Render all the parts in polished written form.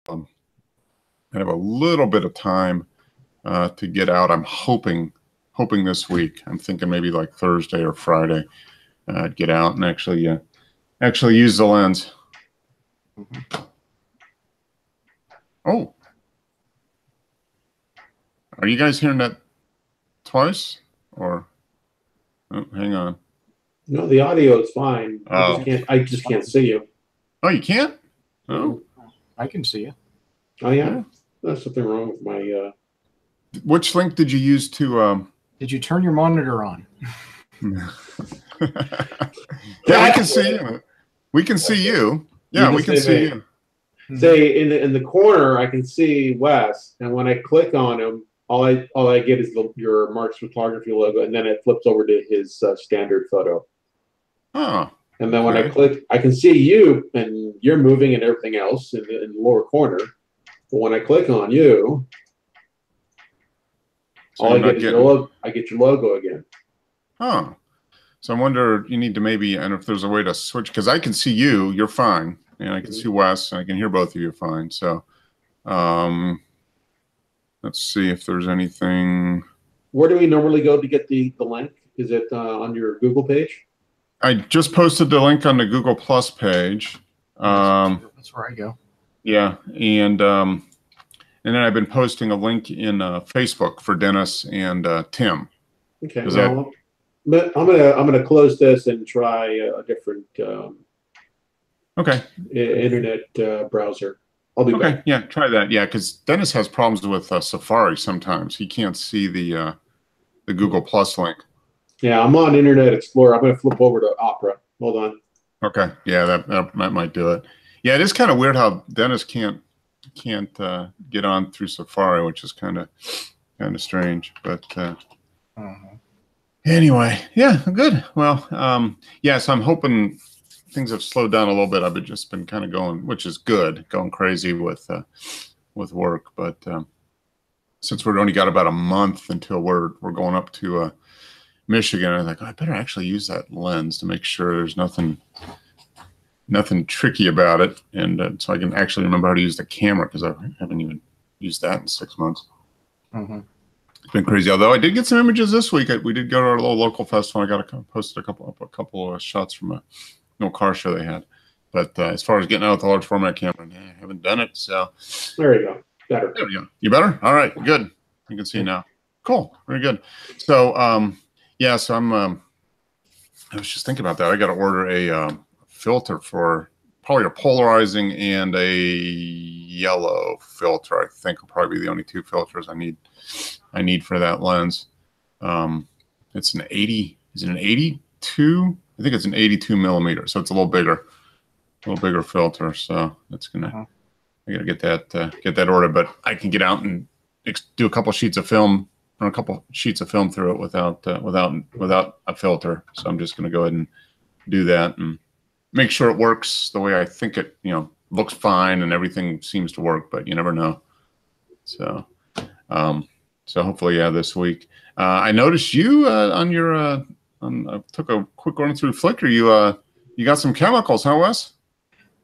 I have a little bit of time to get out. I'm hoping this week. I'm thinking maybe like Thursday or Friday, get out and actually use the lens. Oh, are you guys hearing that twice? Or oh, hang on. No, the audio is fine. Oh. I just can't see you. Oh, you can't? Oh, I can see you. Oh yeah, there's something wrong with my. Which link did you use to? Did you turn your monitor on? Yeah, we can see you. We can see you. Yeah, we can see you. Say in the corner, I can see Wes, and when I click on him, all I get is your Mark's Photography logo, and then it flips over to his standard photo. Oh. And then when I click, I can see you, and you're moving and everything else in the lower corner. But when I click on you, So all I get is your logo. I get your logo again. Oh. So I wonder, you need to maybe, and if there's a way to switch, because I can see you, you're fine, and I can see Wes, and I can hear both of you fine. So, let's see if there's anything. Where do we normally go to get the link? Is it on your Google page? I just posted the link on the Google Plus page. That's where I go. Yeah, and then I've been posting a link in Facebook for Dennis and Tim. Okay. Well, I'm gonna close this and try a different internet browser. I'll be back. Yeah, try that. Yeah, because Dennis has problems with Safari sometimes. He can't see the Google Plus link. Yeah, I'm on Internet Explorer. I'm going to flip over to Opera. Hold on. Okay. Yeah, that might do it. Yeah, it is kind of weird how Dennis can't get on through Safari, which is kind of strange. But anyway, yeah, good. Well, yeah, so I'm hoping things have slowed down a little bit. I've just been kind of going, which is good, going crazy with work. But since we've only got about a month until we're going up to Michigan, I'm like, I better actually use that lens to make sure there's nothing tricky about it, and so I can actually remember how to use the camera, because I haven't even used that in 6 months. It's been crazy. Although I did get some images this week. We did go to our little local festival. I posted a couple of shots from a little car show they had. But as far as getting out with the large format camera, I haven't done it. So there you go. Better. There we go. You better? All right. Good. You can see now. Cool. Very good. So yeah. So I was just thinking about that. I got to order a filter for probably a polarizing and a yellow filter. I think will probably be the only two filters I need for that lens. It's an 80. Is it an 82? I think it's an 82 millimeter. So it's a little bigger filter. So that's gonna. I gotta get that ordered, but I can get out and do a couple sheets of film through it without a filter. So I'm just gonna go ahead and do that and make sure it works the way I think it, looks fine and everything seems to work, but you never know. So, so hopefully, yeah, this week. I noticed you on your. I took a quick run through Flickr. You got some chemicals, huh, Wes?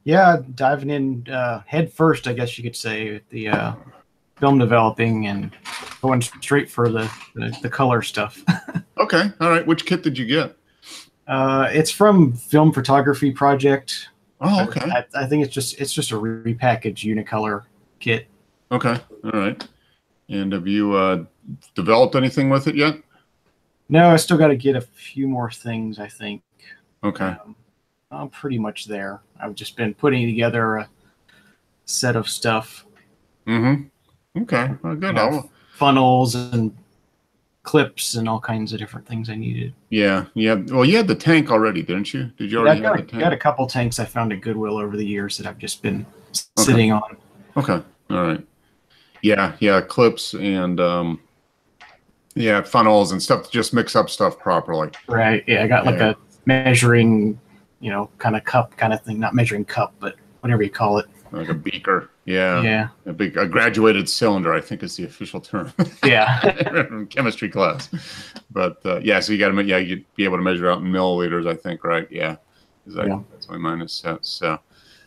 Yeah, diving in head first, I guess you could say, with the film developing and going straight for the color stuff. Okay, all right. Which kit did you get? It's from Film Photography Project. Oh, okay. I think it's just a repackaged Unicolor kit. Okay, all right. And have you developed anything with it yet? No, I still got to get a few more things, I think. Okay. I'm pretty much there. I've just been putting together a set of stuff. Mm-hmm. Okay. Well, good. Funnels and clips and all kinds of different things I needed. Yeah. Well, you had the tank already, didn't you? Did you already have the tank? I got a couple tanks I found at Goodwill over the years that I've just been sitting on. Okay. All right. Yeah. Clips and funnels and stuff to just mix up stuff properly. Right. Yeah. I got like a measuring, kind of cup kind of thing. Not measuring cup, but whatever you call it. Like a beaker. Yeah. Yeah. A graduated cylinder, I think is the official term. Yeah. From chemistry class. But so you got to, you'd be able to measure out in milliliters, I think, right? Yeah. That's the way mine is set. So,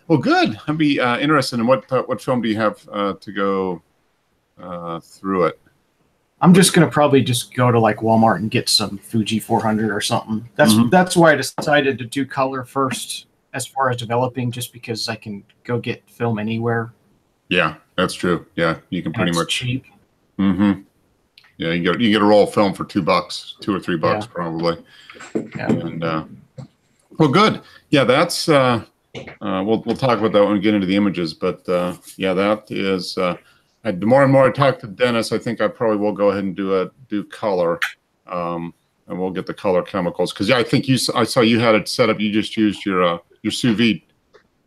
Well, good. I'd be interested in what film do you have to go through it? I'm just gonna probably just go to like Walmart and get some Fuji 400 or something. That's why I decided to do color first as far as developing, just because I can go get film anywhere. Yeah, that's true. Yeah, you can pretty It's much. cheap. Mm-hmm. Yeah, you get a roll of film for $2, $2 or $3 Yeah. probably. Yeah. And well, good. Yeah, that's we'll talk about that when we get into the images. But yeah, that is. The more and more I talk to Dennis, I think I probably will go ahead and do color, and we'll get the color chemicals because yeah, I think I saw you had it set up. You just used your sous vide.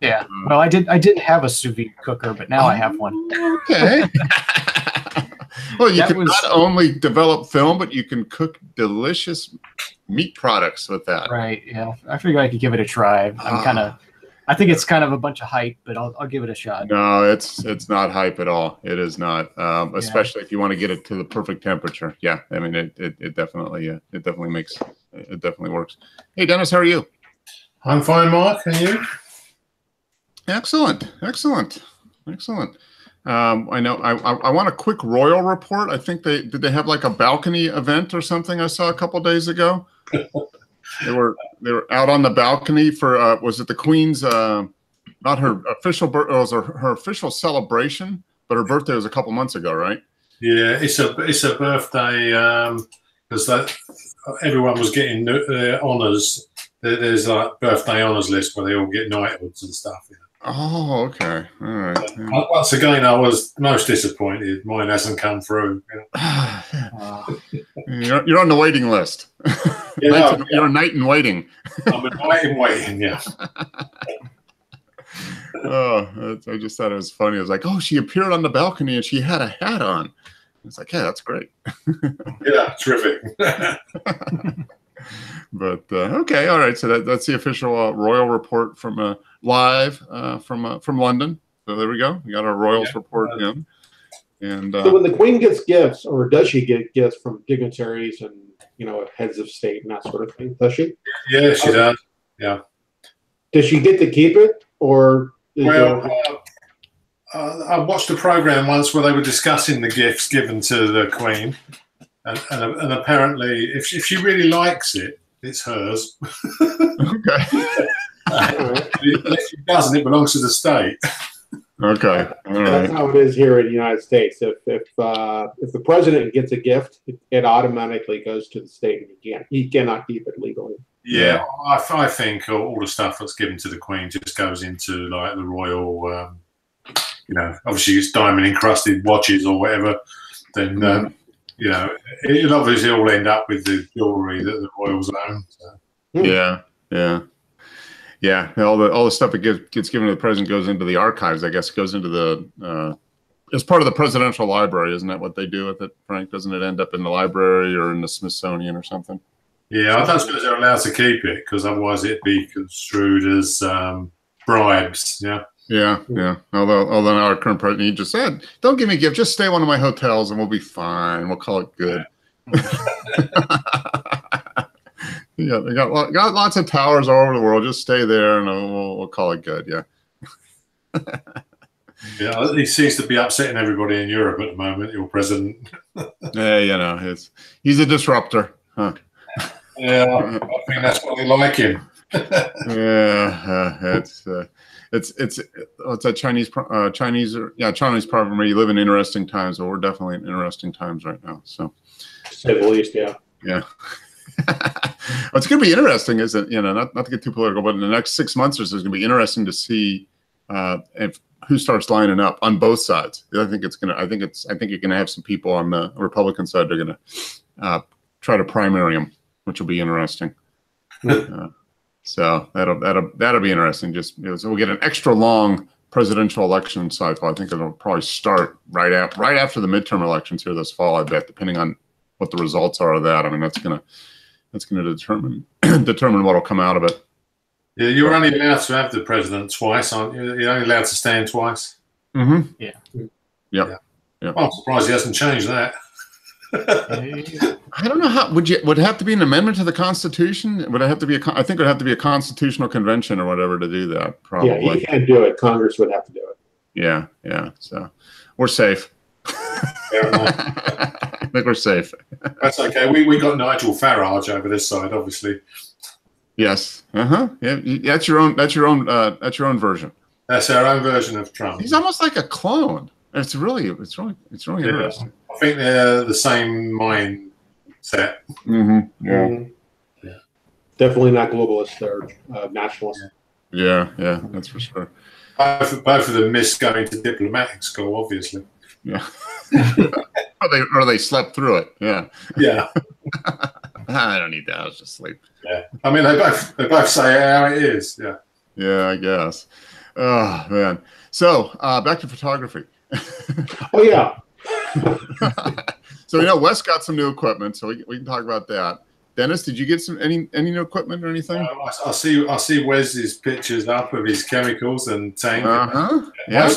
Yeah. Well, I didn't have a sous vide cooker, but now I have one. Okay. Well, you That can was- not only develop film, but you can cook delicious meat products with that. Right. Yeah. I figured I could give it a try. I think it's kind of a bunch of hype, but I'll give it a shot. No, it's not hype at all. It is not, especially if you want to get it to the perfect temperature. Yeah, I mean it definitely it definitely works. Hey Dennis, how are you? I'm fine, Mark. And you? Excellent. I know. I want a quick royal report. I think did they have like a balcony event or something? I saw a couple days ago. They were out on the balcony for was it the Queen's not her official birth, it was her official celebration, but her birthday was a couple months ago, right? Yeah, it's a birthday because that everyone was getting their honours. There's like birthday honours list where they all get knighthoods and stuff. You know. Oh, okay. All right. Once again, I was most disappointed. Mine hasn't come through. You know. You're on the waiting list. Yeah, You're a knight in waiting. I'm waiting. Yeah. Oh, I just thought it was funny. I was like, oh, she appeared on the balcony and she had a hat on. It's like, yeah, that's great. Yeah, terrific. But okay, all right. So that's the official royal report from live from London. So there we go. We got our royals report in. And So when the Queen gets gifts, or does she get gifts from dignitaries and heads of state and that sort of thing? Does she? Yeah, she does. Yeah. Does she get to keep it, or? I watched a program once where they were discussing the gifts given to the Queen, and apparently, if she really likes it, it's hers. Okay. If she doesn't, it belongs to the state. Okay. All That's right. how it is here in the United States. If the president gets a gift, it automatically goes to the state, and he cannot keep it legally. Yeah, I think all the stuff that's given to the Queen just goes into like the royal, obviously it's diamond encrusted watches or whatever. Then it obviously all end up with the jewellery that the royals own. So. Yeah. All the stuff that gets given to the president goes into the archives. I guess it goes into the as part of the presidential library. Isn't that what they do with it, Frank? Doesn't it end up in the library or in the Smithsonian or something? Yeah, I don't suppose they're allowed to keep it because otherwise it'd be construed as bribes. Yeah. Yeah. Although our current president, he just said, "Don't give me a gift. Just stay at one of my hotels, and we'll be fine. We'll call it good." Yeah, they got lots of towers all over the world. Just stay there, and we'll call it good. Yeah. Yeah, he seems to be upsetting everybody in Europe at the moment. Your president. Yeah, he's a disruptor, huh? Yeah, I think that's why they like him. Yeah, it's a Chinese problem where you live in interesting times. Well, we're definitely in interesting times right now. So, To say the least, yeah. yeah. What's going to be interesting is that not to get too political, but in the next 6 months or so, it's going to be interesting to see who starts lining up on both sides. I think you're going to have some people on the Republican side that are going to try to primary him, which will be interesting. So that'll be interesting. So we'll get an extra long presidential election cycle. I think it'll probably start right after the midterm elections here this fall. I bet, depending on what the results are of that. I mean, that's gonna determine what'll come out of it. Yeah, you're only allowed to have the president twice, aren't you? You're only allowed to stand twice. Mm-hmm. Yeah. Yep. Well, I'm surprised he hasn't changed that. I don't know how would it have to be an amendment to the Constitution? Would it have to be I think it would have to be a constitutional convention or whatever to do that. Probably. Yeah, he can't do it. Congress would have to do it. Yeah, yeah. So we're safe. I think we're safe. That's okay. We got Nigel Farage over this side, obviously. Yes. Yeah. That's your own. That's your own version. That's our own version of Trump. He's almost like a clone. It's really interesting. I think they're the same mindset. Mm-hmm. Yeah. Mm-hmm. Yeah. Definitely not globalists. They're nationalists. Yeah, that's for sure. Both of them missed going to diplomatic school, obviously. Yeah. or they slept through it. Yeah. Yeah. I don't need that. I was just asleep. Yeah. I mean, they both say how it is. Yeah. Yeah, I guess. Oh man. So back to photography. Oh yeah. So Wes got some new equipment, so we can talk about that. Dennis, did you get any new equipment or anything? I see Wes's pictures up of his chemicals and tank. Yeah.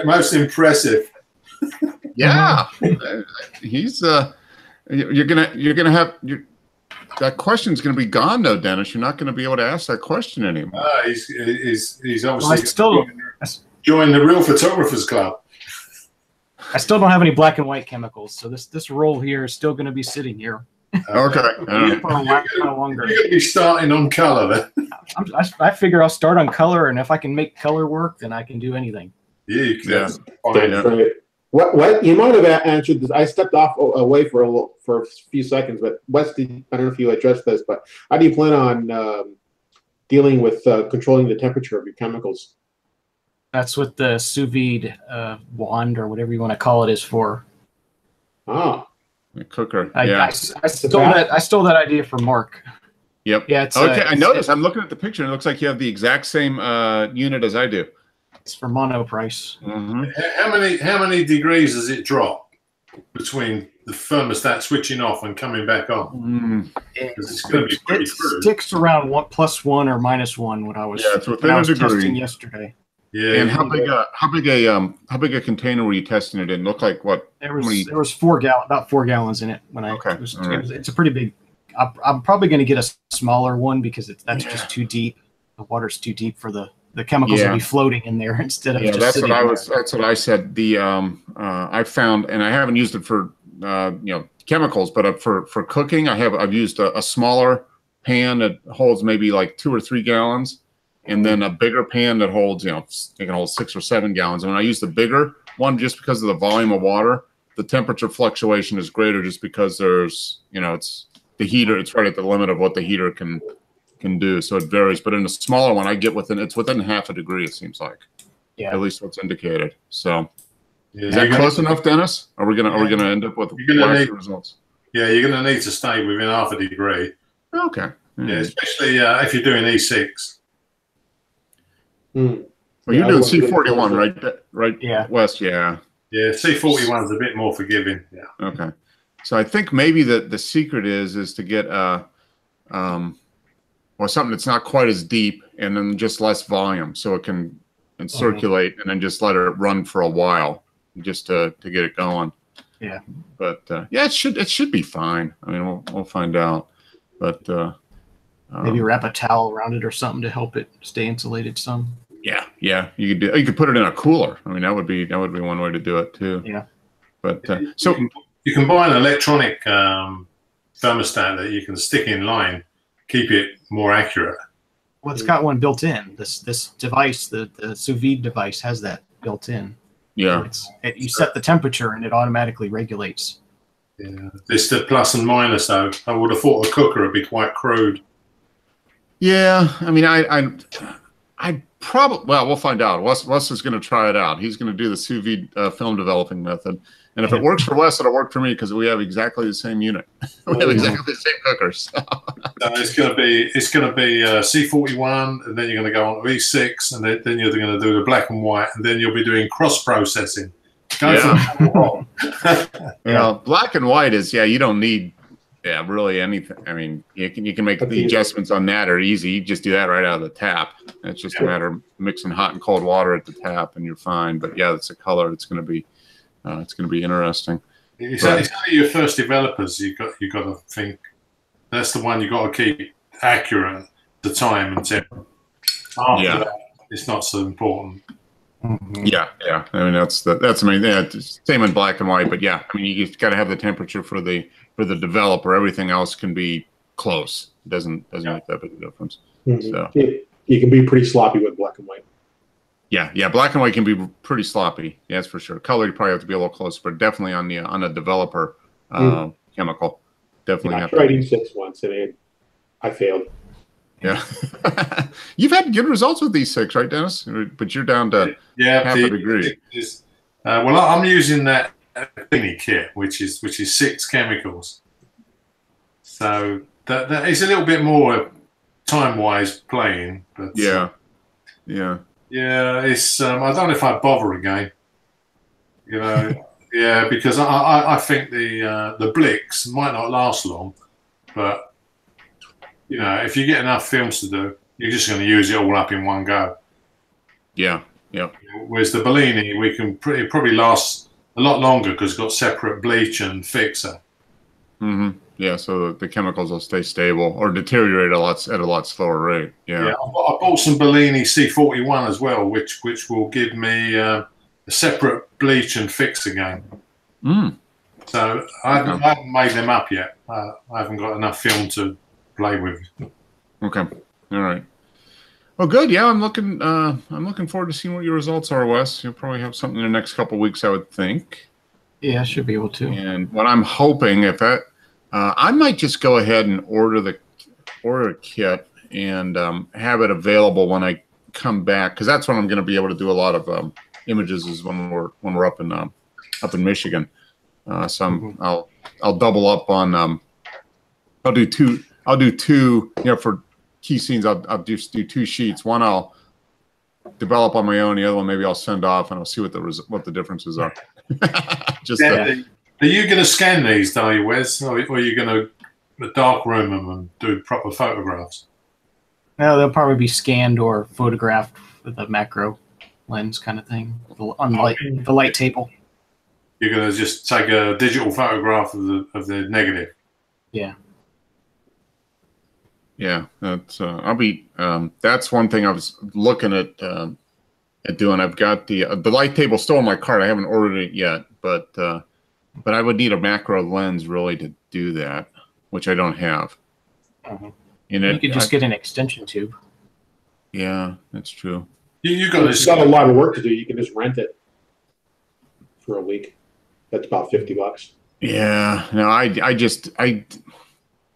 Most impressive. Yeah. He's you're gonna have that question's gonna be gone though, Dennis. You're not gonna be able to ask that question anymore. He's obviously joined the Real Photographers Club. I still don't have any black and white chemicals, so this roll here is still going to be sitting here. Okay. For a while longer. You're going to be starting on color then. I figure I'll start on color, and if I can make color work, then I can do anything. Yeah, you can. That's right. What you might have answered this. I stepped away for a few seconds, but Wes, I don't know if you addressed this, but how do you plan on dealing with controlling the temperature of your chemicals? That's what the sous vide wand or whatever you want to call it is for. Ah, the cooker. I stole that idea from Mark. Yep. Yeah. It's, okay. I noticed. I'm looking at the picture, and it looks like you have the exact same unit as I do. It's for monoprice. Mm-hmm. How many degrees does it drop between the thermostat switching off and coming back on? It's going to be pretty crude. Sticks around +1 or -1. What I was it's within a degree. testing yesterday. Yeah. And how big a container were you testing it in? Looked like what? There was about 4 gallons in it when I. Okay. It's a pretty big. I'm probably going to get a smaller one because that's just too deep. The water's too deep for the chemicals to be floating in there instead of just that's sitting what there. That's what I said. The I found, and I haven't used it for chemicals, but for cooking, I've used a smaller pan that holds maybe like 2 or 3 gallons. And then a bigger pan that holds, it can hold 6 or 7 gallons. And when I use the bigger one, just because of the volume of water, the temperature fluctuation is greater just because there's, it's the heater. It's right at the limit of what the heater can do. So it varies. But in a smaller one, it's within half a degree, it seems like. Yeah. At least what's indicated. So is that close enough, Dennis? Are we gonna end up with results? Yeah, you're gonna need to stay within half a degree. Okay. Yeah, especially if you're doing E6. Well, you're doing C41, right? Yeah. West, yeah. Yeah, C41 is a bit more forgiving. Yeah. Okay. So I think maybe the secret is to get something that's not quite as deep and then just less volume, so it can circulate and then just let it run for a while, just to get it going. Yeah. But it should be fine. I mean, we'll find out. But maybe wrap a towel around it or something to help it stay insulated some. Yeah. You could put it in a cooler. I mean, that would be one way to do it too. Yeah. But so you can buy an electronic thermostat that you can stick in line, keep it more accurate. Well, it's got one built in. This device, the sous vide device, has that built in. Yeah. So you set the temperature and it automatically regulates. Yeah. It's the plus and minus though. I would have thought a cooker would be quite crude. Yeah, I mean, I probably, we'll find out. Wes is going to try it out. He's going to do the sous vide film developing method, and if it works for Wes, it'll work for me because we have exactly the same unit. We have exactly the same cookers. So it's going to be C41, and then you're going to go on to E6, and then you're going to do the black and white, and then you'll be doing cross processing. Yeah, black and white is you don't need. Yeah, really anything. I mean, you can make the adjustments on that are easy. You just do that right out of the tap. It's just a matter of mixing hot and cold water at the tap, and you're fine. But yeah, it's a color. It's going to be interesting. It's Right. only your first developers. You got to think that's the one you got to keep accurate, the time and temp. After Yeah. that, it's not so important. Mhm. Yeah, yeah. I mean, that's the main thing. It's same in black and white, but yeah, I mean, you just got to have the temperature for the developer. Everything else can be close. It doesn't make that big a difference. Mhm. So You can be pretty sloppy with black and white. yeah. Black and white can be pretty sloppy. Yeah, that's for sure. Color, you probably have to be a little closer, but definitely on a developer chemical, definitely I have tried to. E6 once and I failed. Yeah, you've had good results with E6, right, Dennis? But you're down to half a degree. Well, I'm using that Bellini kit, which is 6 chemicals. So that is a little bit more time-wise playing, but Yeah. It's I don't know if I'd bother again. You know, yeah, because I think the Blix might not last long, but you know, if you get enough films to do, you're just going to use it all up in one go. Yeah. Whereas the Bellini, it probably lasts a lot longer because it's got separate bleach and fixer. Mm-hmm. Yeah, so the chemicals will stay stable or deteriorate at a lot slower rate. Yeah. I bought some Bellini C41 as well, which will give me a separate bleach and fix again. So I haven't made them up yet. I haven't got enough film to play with. Okay. All right. Well, good. Yeah, I'm looking forward to seeing what your results are, Wes. You'll probably have something in the next couple of weeks, I would think. Yeah, I should be able to. And what I'm hoping, I might just go ahead and order a kit and have it available when I come back, because that's when I'm going to be able to do a lot of images is when we're up in Michigan. So I'll double up on. I'll do two. You know, for key scenes, I'll just do 2 sheets. One I'll develop on my own. The other one maybe I'll send off, and I'll see what the differences are. Are you going to scan these, are you, Wes? Or are you going to dark room them and do proper photographs? No, they'll probably be scanned or photographed with a macro lens kind of thing, the light table. You're going to just take a digital photograph of the negative. Yeah. Yeah, that's that's one thing I was looking at doing. I've got the light table still in my cart. I haven't ordered it yet, but I would need a macro lens really to do that, which I don't have. You could just get an extension tube. Yeah, that's true. You got a lot of work to do. You can just rent it for a week. That's about $50. Yeah, no,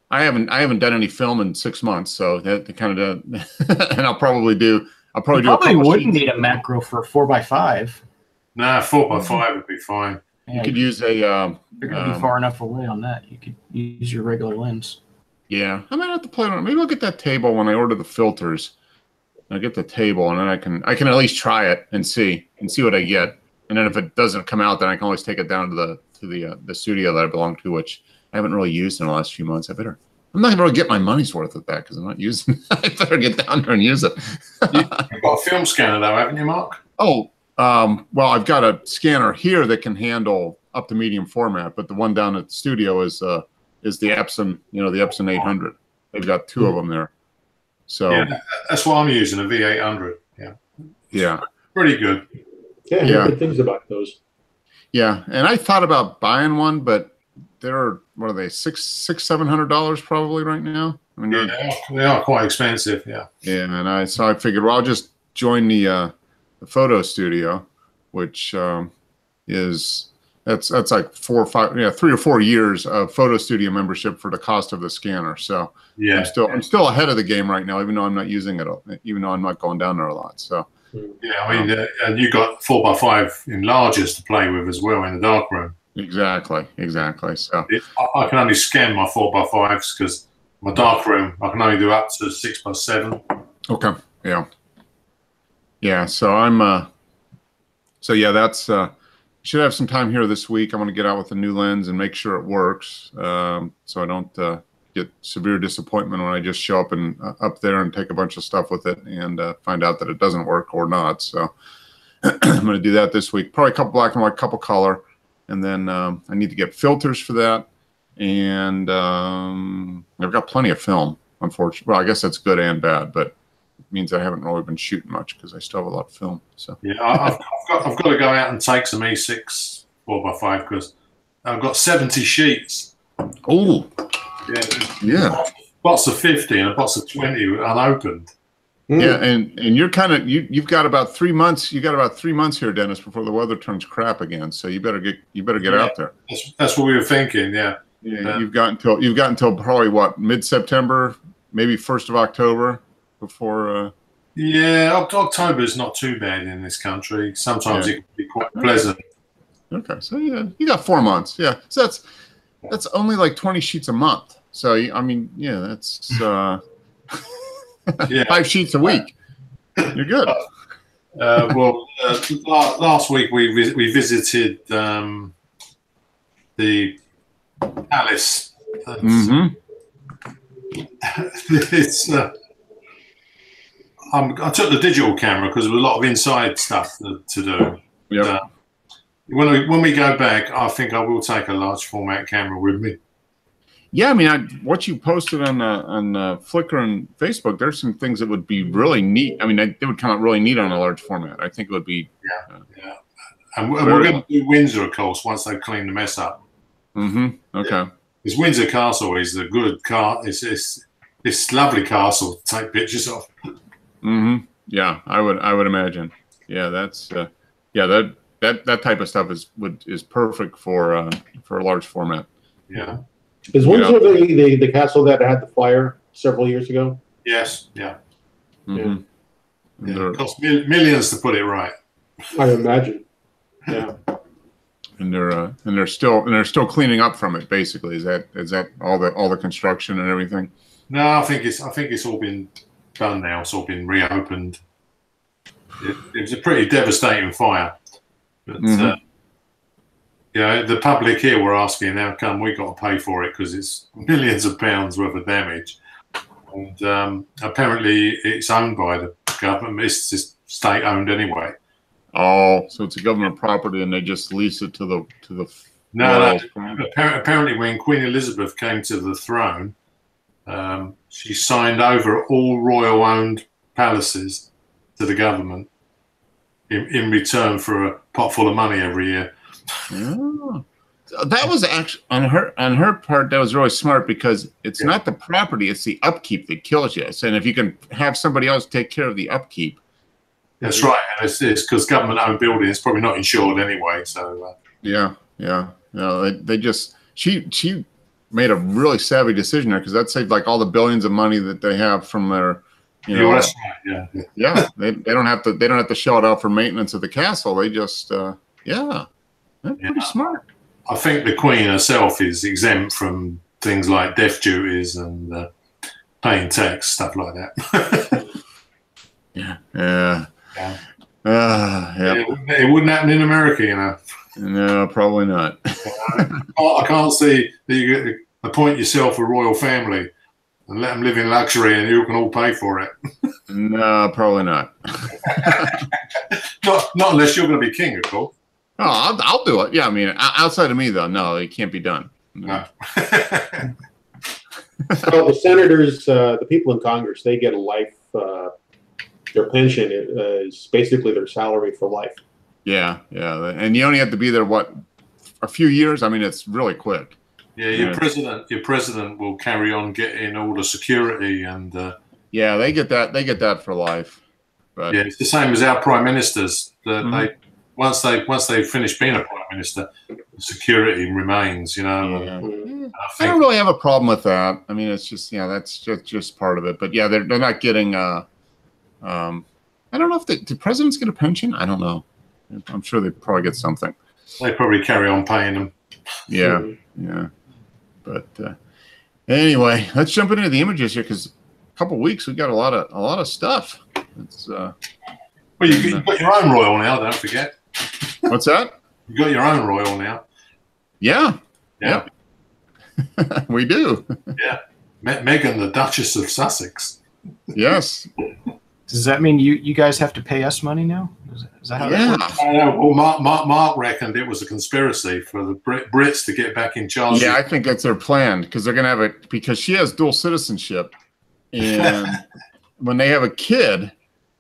I haven't done any film in 6 months, so that kind of and I'll probably do wouldn't need a macro for 4x5. Nah, 4x5 would be fine. Yeah, you could use a. You're gonna be far enough away on that. You could use your regular lens. Yeah, I might have to play around. Maybe I'll get that table when I order the filters. I'll get the table, and then I can at least try it and see what I get. And then if it doesn't come out, then I can always take it down to the studio that I belong to, which I haven't really used in the last few months. I'm not going to get my money's worth at that because I'm not using it. I better get down there and use it. You've got a film scanner though, haven't you, Mark? Oh, well, I've got a scanner here that can handle up to medium format, but the one down at the studio is the Epson, the Epson 800. They've got 2 of them there. So yeah, that's what I'm using, a V800. Yeah. Pretty good. Yeah, good things about those. Yeah, and I thought about buying one, but they're what are they $600-700 probably right now? I mean, they are quite expensive. Yeah. Yeah, and I figured, well, I'll just join the photo studio, which is that's like 4 or 5, 3 or 4 years of photo studio membership for the cost of the scanner. So yeah, I'm still ahead of the game right now, even though I'm not using it, even though I'm not going down there a lot. So. Yeah, I mean, and you got 4x5 enlargers to play with as well in the darkroom. Exactly. So I can only scan my 4x5s because my darkroom I can only do up to 6x7. Okay. Yeah. So I'm. So yeah, that's. Should have some time here this week. I'm going to get out with a new lens and make sure it works, so I don't get severe disappointment when I just show up up there and take a bunch of stuff with it and find out that it doesn't work or not. So I'm going to do that this week. Probably a couple black and white, couple color, and then I need to get filters for that, and I've got plenty of film. Unfortunately, well, I guess that's good and bad, but it means I haven't really been shooting much because I still have a lot of film. So yeah, I've got to go out and take some E6 4x5 because I've got 70 sheets. oh Yeah, yeah. box of 50 and a box of 20 unopened. Yeah, and you're kind of you've got about 3 months. You got about 3 months here, Dennis, before the weather turns crap again. So you better get out there. That's what we were thinking. Yeah. Yeah, you've got until probably what, mid-September, maybe 1st of October before. Yeah, October is not too bad in this country. Sometimes it can be quite pleasant. Okay, so yeah, you got 4 months. Yeah, so that's only like 20 sheets a month. So I mean, yeah, that's 5 sheets a week. You're good. Last week we visited the palace. Mm-hmm. I took the digital camera because there was a lot of inside stuff to do. Yeah. When we go back, I think I will take a large format camera with me. Yeah, I mean, what you posted on Flickr and Facebook, there's some things that would be really neat. I mean, they would come out really neat on a large format. I think it would be. Yeah. And we're going to do Windsor, of course, once they've cleaned the mess up. Mm-hmm. Okay. Because Windsor Castle is a good it's lovely castle to take pictures of. Mm-hmm. Yeah, I would imagine. Yeah, that's that type of stuff is perfect for a large format. Yeah. Is Windsor the castle that had the fire several years ago? Yes. Yeah. Mm-hmm. Yeah. It cost millions to put it right. I imagine. Yeah. And they're still cleaning up from it. Basically, is that all the construction and everything? No, I think it's all been done now. It's all been reopened. It was a pretty devastating fire, but the public here were asking how come we got to pay for it because it's millions of pounds worth of damage, and apparently it's owned by the government. It's just state owned anyway. Oh, so it's a government property, and they just lease it to the. No. Apparently, when Queen Elizabeth came to the throne, she signed over all royal-owned palaces to the government in return for a pot full of money every year. Oh. That was actually on her part. That was really smart because it's not the property; it's the upkeep that kills you. So, and if you can have somebody else take care of the upkeep. That's right, and it's because government-owned building is probably not insured anyway. So yeah. They just she made a really savvy decision there because that saved like all the billions of money that they have from their, that's right. Yeah. They don't have to shell it out for maintenance of the castle. They just they're pretty smart. I think the Queen herself is exempt from things like death duties and paying tax, stuff like that. Yeah. It wouldn't happen in America, No, probably not. I can't see that you appoint yourself a royal family and let them live in luxury and you can all pay for it. No, probably not. Not unless you're going to be king, of course. Oh, I'll do it. Yeah, I mean, outside of me, though, no, it can't be done. No. Well, the senators, the people in Congress, they get a life. Their pension is basically their salary for life. Yeah, and you only have to be there a few years. I mean, it's really quick. Yeah, your president will carry on getting all the security and. They get that for life. But yeah, it's the same as our prime ministers. They once they finish being a prime minister, the security remains. I don't really have a problem with that. I mean, it's just that's just part of it. But yeah, they're not getting. I don't know if the presidents get a pension. I don't know. I'm sure they probably get something. They probably carry on paying them. Yeah. But anyway, let's jump into the images here because a couple weeks we got a lot of stuff. It's well, you've got your own royal now. Don't forget. What's that? You got your own royal now. Yeah. We do. Yeah. Meghan, the Duchess of Sussex. Yes. Does that mean you guys have to pay us money now? Is that how that works? I know. Well, Mark reckoned it was a conspiracy for the Brits to get back in charge. Yeah, I think that's their plan because they're going to have it because she has dual citizenship. And when they have a kid,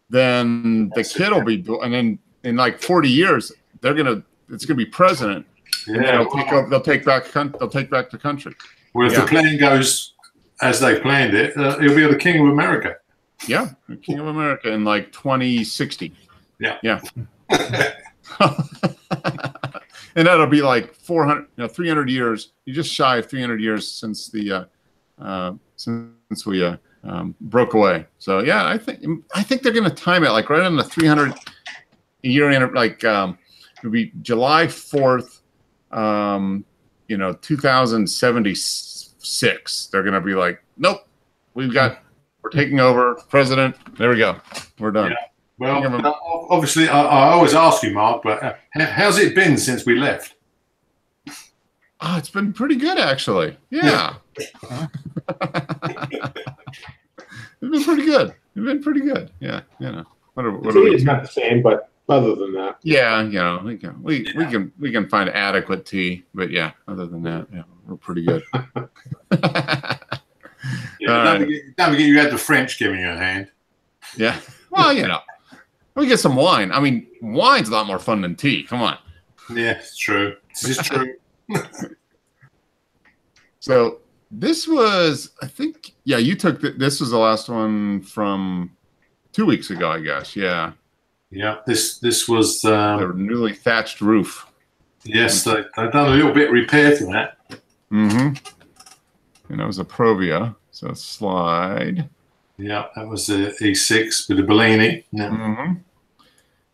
then the kid will be, and then in like 40 years, it's going to be president. And they'll take back the country. Well, if the plan goes as they planned it, he'll be the king of America. Yeah, the king of America in like 2060. Yeah. And that'll be like 300 years. You're just shy of 300 years since we broke away. So yeah, I think they're going to time it like right on the 300 year, like it'll be July 4th, 2076. They're going to be like, nope, we're taking over, president. There we go, we're done. Yeah. Well, obviously, I always ask you, Mark, but how's it been since we left? Oh, it's been pretty good, actually. Yeah. It's been pretty good. Yeah, It's not the same, but other than that, yeah, we can find adequate tea, but yeah, other than that, yeah, we're pretty good. Don't forget you had the French giving you a hand. Yeah, well, we get some wine. I mean, wine's a lot more fun than tea. Come on. Yeah, it's true. This is true. So this was, I think, yeah, you took this was the last one from 2 weeks ago, I guess. Yeah. Yeah. This was the newly thatched roof. Yes, they've done a little bit of repair to that. Mm-hmm. And that was a Provia. So slide. Yeah, that was the E6 with the Bellini. Yeah. Mm-hmm.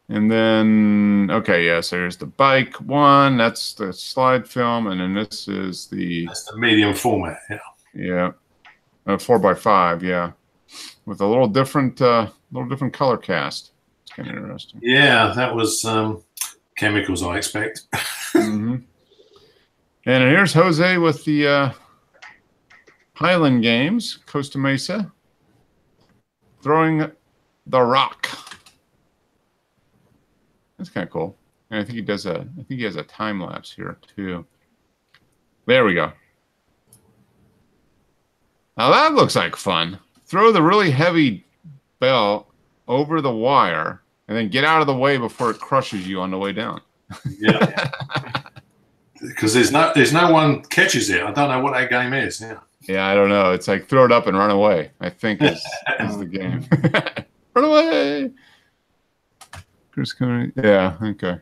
And then, okay, yeah, so here's the bike one. That's the slide film. And then this is that's the medium format, yeah. Yeah. 4x5, yeah. With a little different color cast. It's kind of interesting. Yeah, that was chemicals, I expect. Mm-hmm. And here's Jose with the Highland Games, Costa Mesa, throwing the rock. That's kind of cool. And I think he has a time lapse here too. There we go. Now that looks like fun. Throw the really heavy bell over the wire and then get out of the way before it crushes you on the way down. Yeah. Because there's no one catches it. I don't know what that game is. Yeah. Yeah, I don't know. It's like throw it up and run away, I think is the game. Run away. Yeah, okay.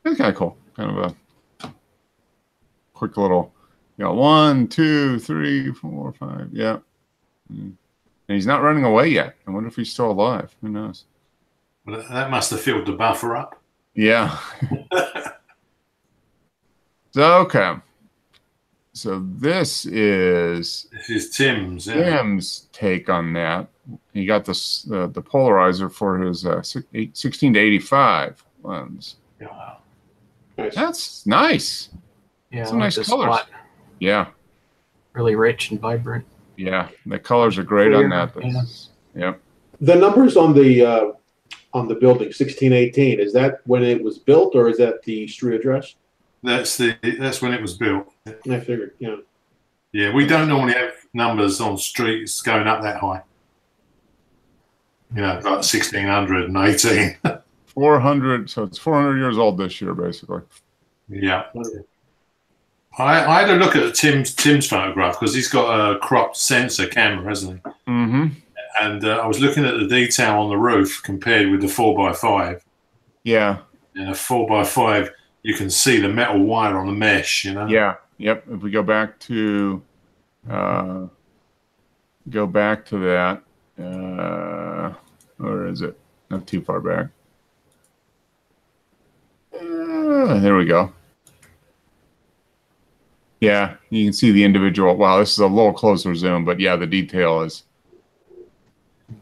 It's kind of cool. Kind of a quick little, 1, 2, 3, 4, 5. Yeah. And he's not running away yet. I wonder if he's still alive. Who knows? Well, that must have filled the buffer up. Yeah. So, okay. So this is Tim's. Yeah. Tim's take on that. He got this the polarizer for his 16 to 85 lens. Yeah. That's nice. Yeah, some nice colors. Yeah. Really rich and vibrant. Yeah, the colors are great on that. Yeah. The numbers on the building 1618, is that when it was built or is that the street address? That's when it was built. I figured, yeah. Yeah, we don't normally have numbers on streets going up that high. Like 1600 and 18. 400, so it's 400 years old this year, basically. Yeah. I had a look at Tim's photograph because he's got a cropped sensor camera, hasn't he? Mm-hmm. And I was looking at the detail on the roof compared with the 4x5. Yeah. And a 4x5, you can see the metal wire on the mesh, Yeah. Yep. If we go back to that, where is it? Not too far back. There we go. Yeah, you can see the individual. Wow, this is a little closer zoom, but yeah, the detail is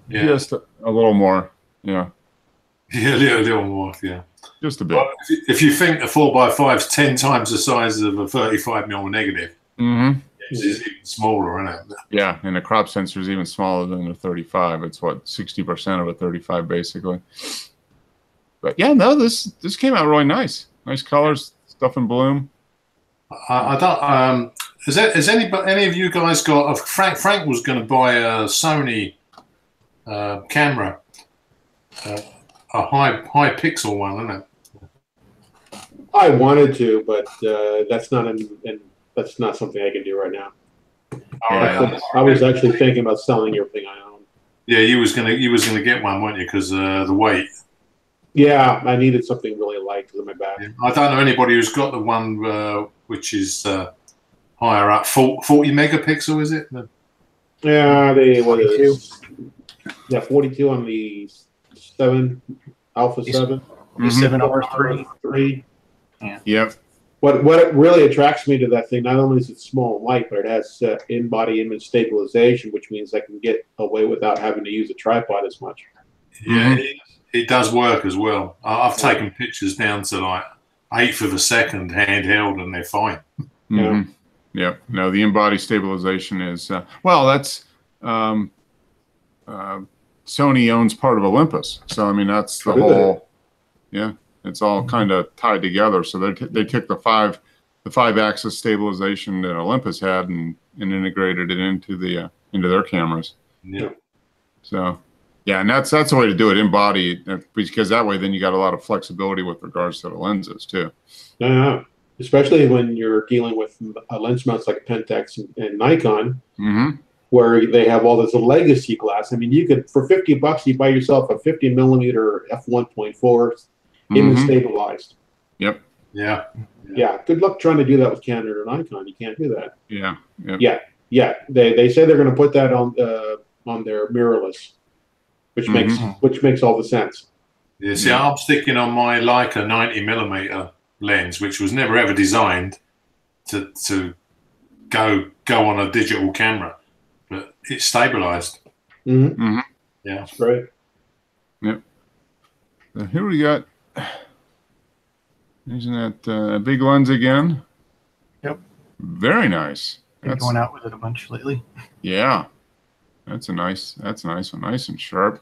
just a little more. Yeah. Yeah, a little more. Yeah. Just a bit. Well, if you think a 4x5 is 10 times the size of a 35mm negative, mm-hmm. lens is even smaller, isn't it? Yeah, and the crop sensor is even smaller than the 35. It's what 60% of a 35 basically. But yeah, no, this came out really nice. Nice colors, stuff in bloom. I don't. Has any of you guys got? Frank was going to buy a Sony camera, a high pixel one, isn't it? I wanted to, but that's not that's not something I can do right now. Yeah. I was actually thinking about selling everything I own. Yeah, you was gonna get one, weren't you? Because the weight. Yeah, I needed something really light because of my back. Yeah. I don't know anybody who's got the one which is higher up, 40 megapixel, is it? Yeah, they what is 42 on the 7 Alpha 7. The Mhm. 7R3. 3. Yep. What really attracts me to that thing, not only is it small and light, but it has in-body image stabilization, which means I can get away without having to use a tripod as much. Yeah, it does work as well. I've taken pictures down to like 1/8 of a second handheld, and they're fine. Yeah. Yep. No, the in-body stabilization is well. That's Sony owns part of Olympus, so I mean that's the whole. Yeah, it's all kind of tied together. So they took the five axis stabilization that Olympus had and integrated it into their cameras. Yeah. So yeah, and that's the way to do it in body, because that way then you got a lot of flexibility with regards to the lenses too. Yeah, especially when you're dealing with lens mounts like Pentax and Nikon, where they have all this legacy glass. I mean, you could for $50 you buy yourself a 50 millimeter f1.4 image stabilized. Yep. Yeah. Yeah. Good luck trying to do that with Canon or Nikon. You can't do that. Yeah. Yeah. Yeah. They say they're going to put that on their mirrorless, which makes all the sense. Yeah. See, I'm sticking on my Leica 90 millimeter lens, which was never ever designed to go on a digital camera, but it's stabilized. Mm-hmm. Yeah. That's right. Yep. So here we got using that big lens again. Yep. Very nice. Been going out with it a bunch lately. Yeah. That's a nice one. Nice and sharp.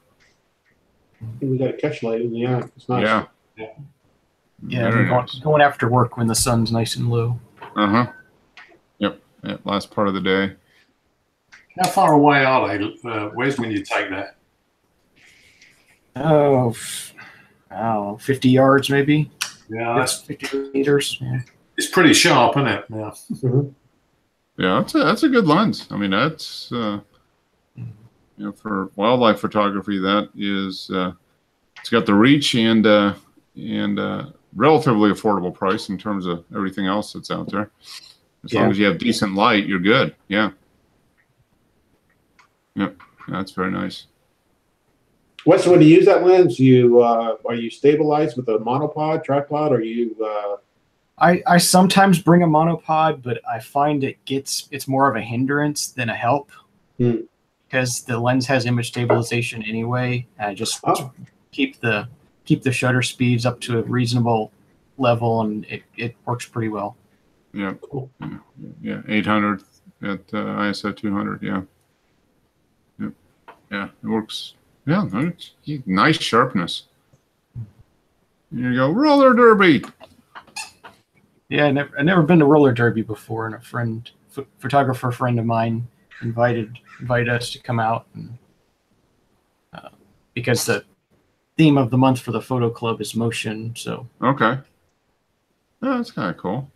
We got a catch light in the eye. It's nice. Yeah. Yeah, Very going after work when the sun's nice and low. Yep. Last part of the day. How far away are they? Where's when you take that? Oh, I don't know, 50 yards maybe. Yeah, That's 50 meters. Yeah. it's pretty sharp, isn't it? Yeah. Yeah, that's a good lens. I mean, that's for wildlife photography, that is it's got the reach and relatively affordable price in terms of everything else that's out there. As long as you have decent light, you're good. Yeah. Yep. That's very nice. Wes, when you use that lens, are you stabilized with a monopod, tripod, or you? I sometimes bring a monopod, but I find it's more of a hindrance than a help because the lens has image stabilization anyway. I just keep the shutter speeds up to a reasonable level, and it works pretty well. Yeah. Cool. Yeah. 800 at ISO 200. Yeah. Yep. Yeah. It works. Yeah. Nice sharpness. Here you go. Roller derby. Yeah, I've never been to roller derby before, and a photographer friend of mine invited us to come out, and because the theme of the month for the photo club is motion, so Okay. Yeah, that's kind of cool.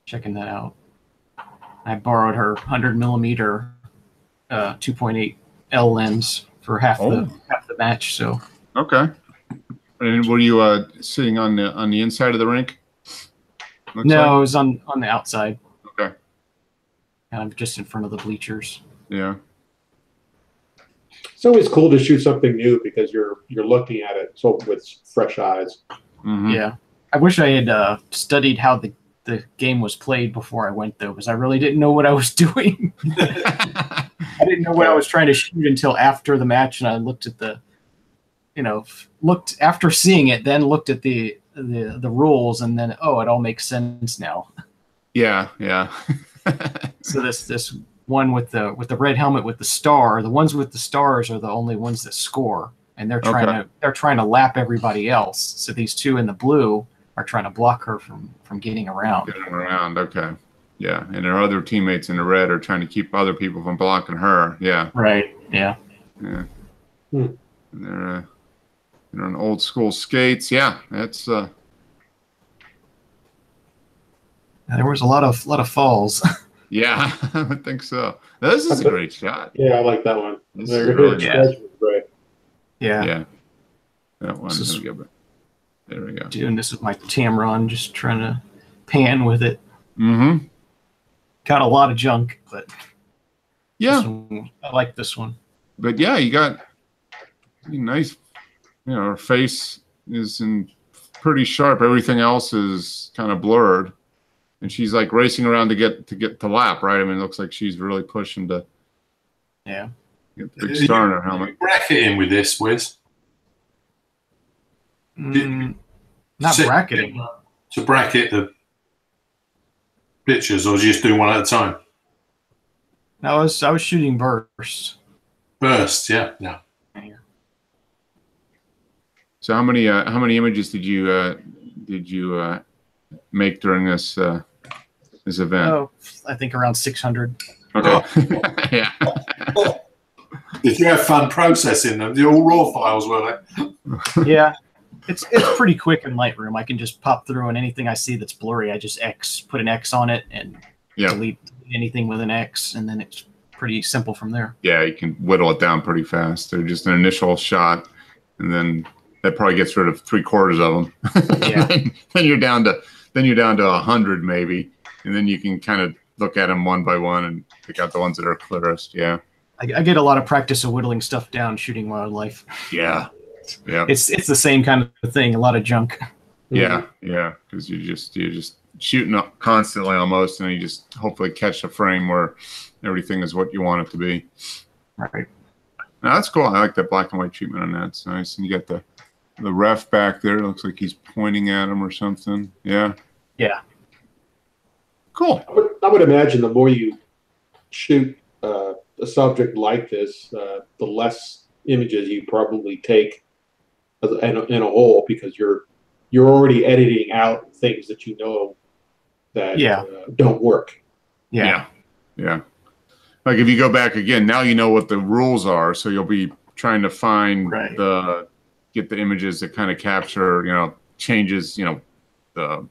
Checking that out. I borrowed her 100 millimeter 2.8 L lens for half the match. So Okay. And were you sitting on the inside of the rink? No, it was on the outside. Okay. Mm-hmm. Just in front of the bleachers. Yeah. It's always cool to shoot something new because you're looking at it with fresh eyes. Mm-hmm. Yeah, I wish I had studied how the game was played before I went, though, because I really didn't know what I was doing. I didn't know what I was trying to shoot until after the match, and I looked at looked after seeing it, then looked at the rules, and then it all makes sense now. Yeah. So this one with the red helmet with the star, the ones with the stars are the only ones that score, and they're trying to lap everybody else. So these two in the blue are trying to block her from getting around. Getting around, okay. Yeah, and her other teammates in the red are trying to keep other people from blocking her. Yeah. Right. Yeah. Yeah. And they're on old school skates. Yeah, that's. There was a lot of falls. Yeah, I would think so. This is a great shot. Yeah, I like that one. This is really Right. Yeah. Yeah. That one. This is- There we go. Doing this with my Tamron, just trying to pan with it. Mm-hmm. Got a lot of junk, but Yeah, this one, I like this one. but yeah, you got nice. You know, her face is in pretty sharp. Everything else is kind of blurred, and she's like racing around to get to lap. Right? I mean, it looks like she's really pushing to Yeah. get the big star in her helmet. Bracketing with this, Wiz. Not Sit- bracketing. To bracket the pictures, or do you just do one at a time? I was shooting bursts. Burst, yeah, yeah. So how many images did you make during this event? Oh, I think around 600. Okay. Yeah. Did you have fun processing them? They're all raw files, were they? Yeah. It's pretty quick in Lightroom. I can just pop through, and anything I see that's blurry, I just put an X on it and delete anything with an X, and then it's pretty simple from there. Yeah, you can whittle it down pretty fast. They're just an initial shot, and then that probably gets rid of 3/4 of them. Yeah. then you're down to 100 maybe, and then you can kind of look at them one by one and pick out the ones that are clearest. Yeah. I get a lot of practice of whittling stuff down shooting wildlife. Yeah. Yeah. It's the same kind of thing. A lot of junk. Yeah. Yeah. Because you're just shooting up constantly almost, and you just hopefully catch a frame where everything is what you want it to be. Right. Now, that's cool. I like that black and white treatment on that. It's nice. And you got the ref back there. It looks like he's pointing at him or something. Yeah. Yeah. Cool. I would imagine the more you shoot a subject like this, the less images you probably take in a whole, because you're already editing out things that you know that don't work. Yeah. Yeah. Like if you go back again, now you know what the rules are, so you'll be trying to find get the images that kind of capture, changes, the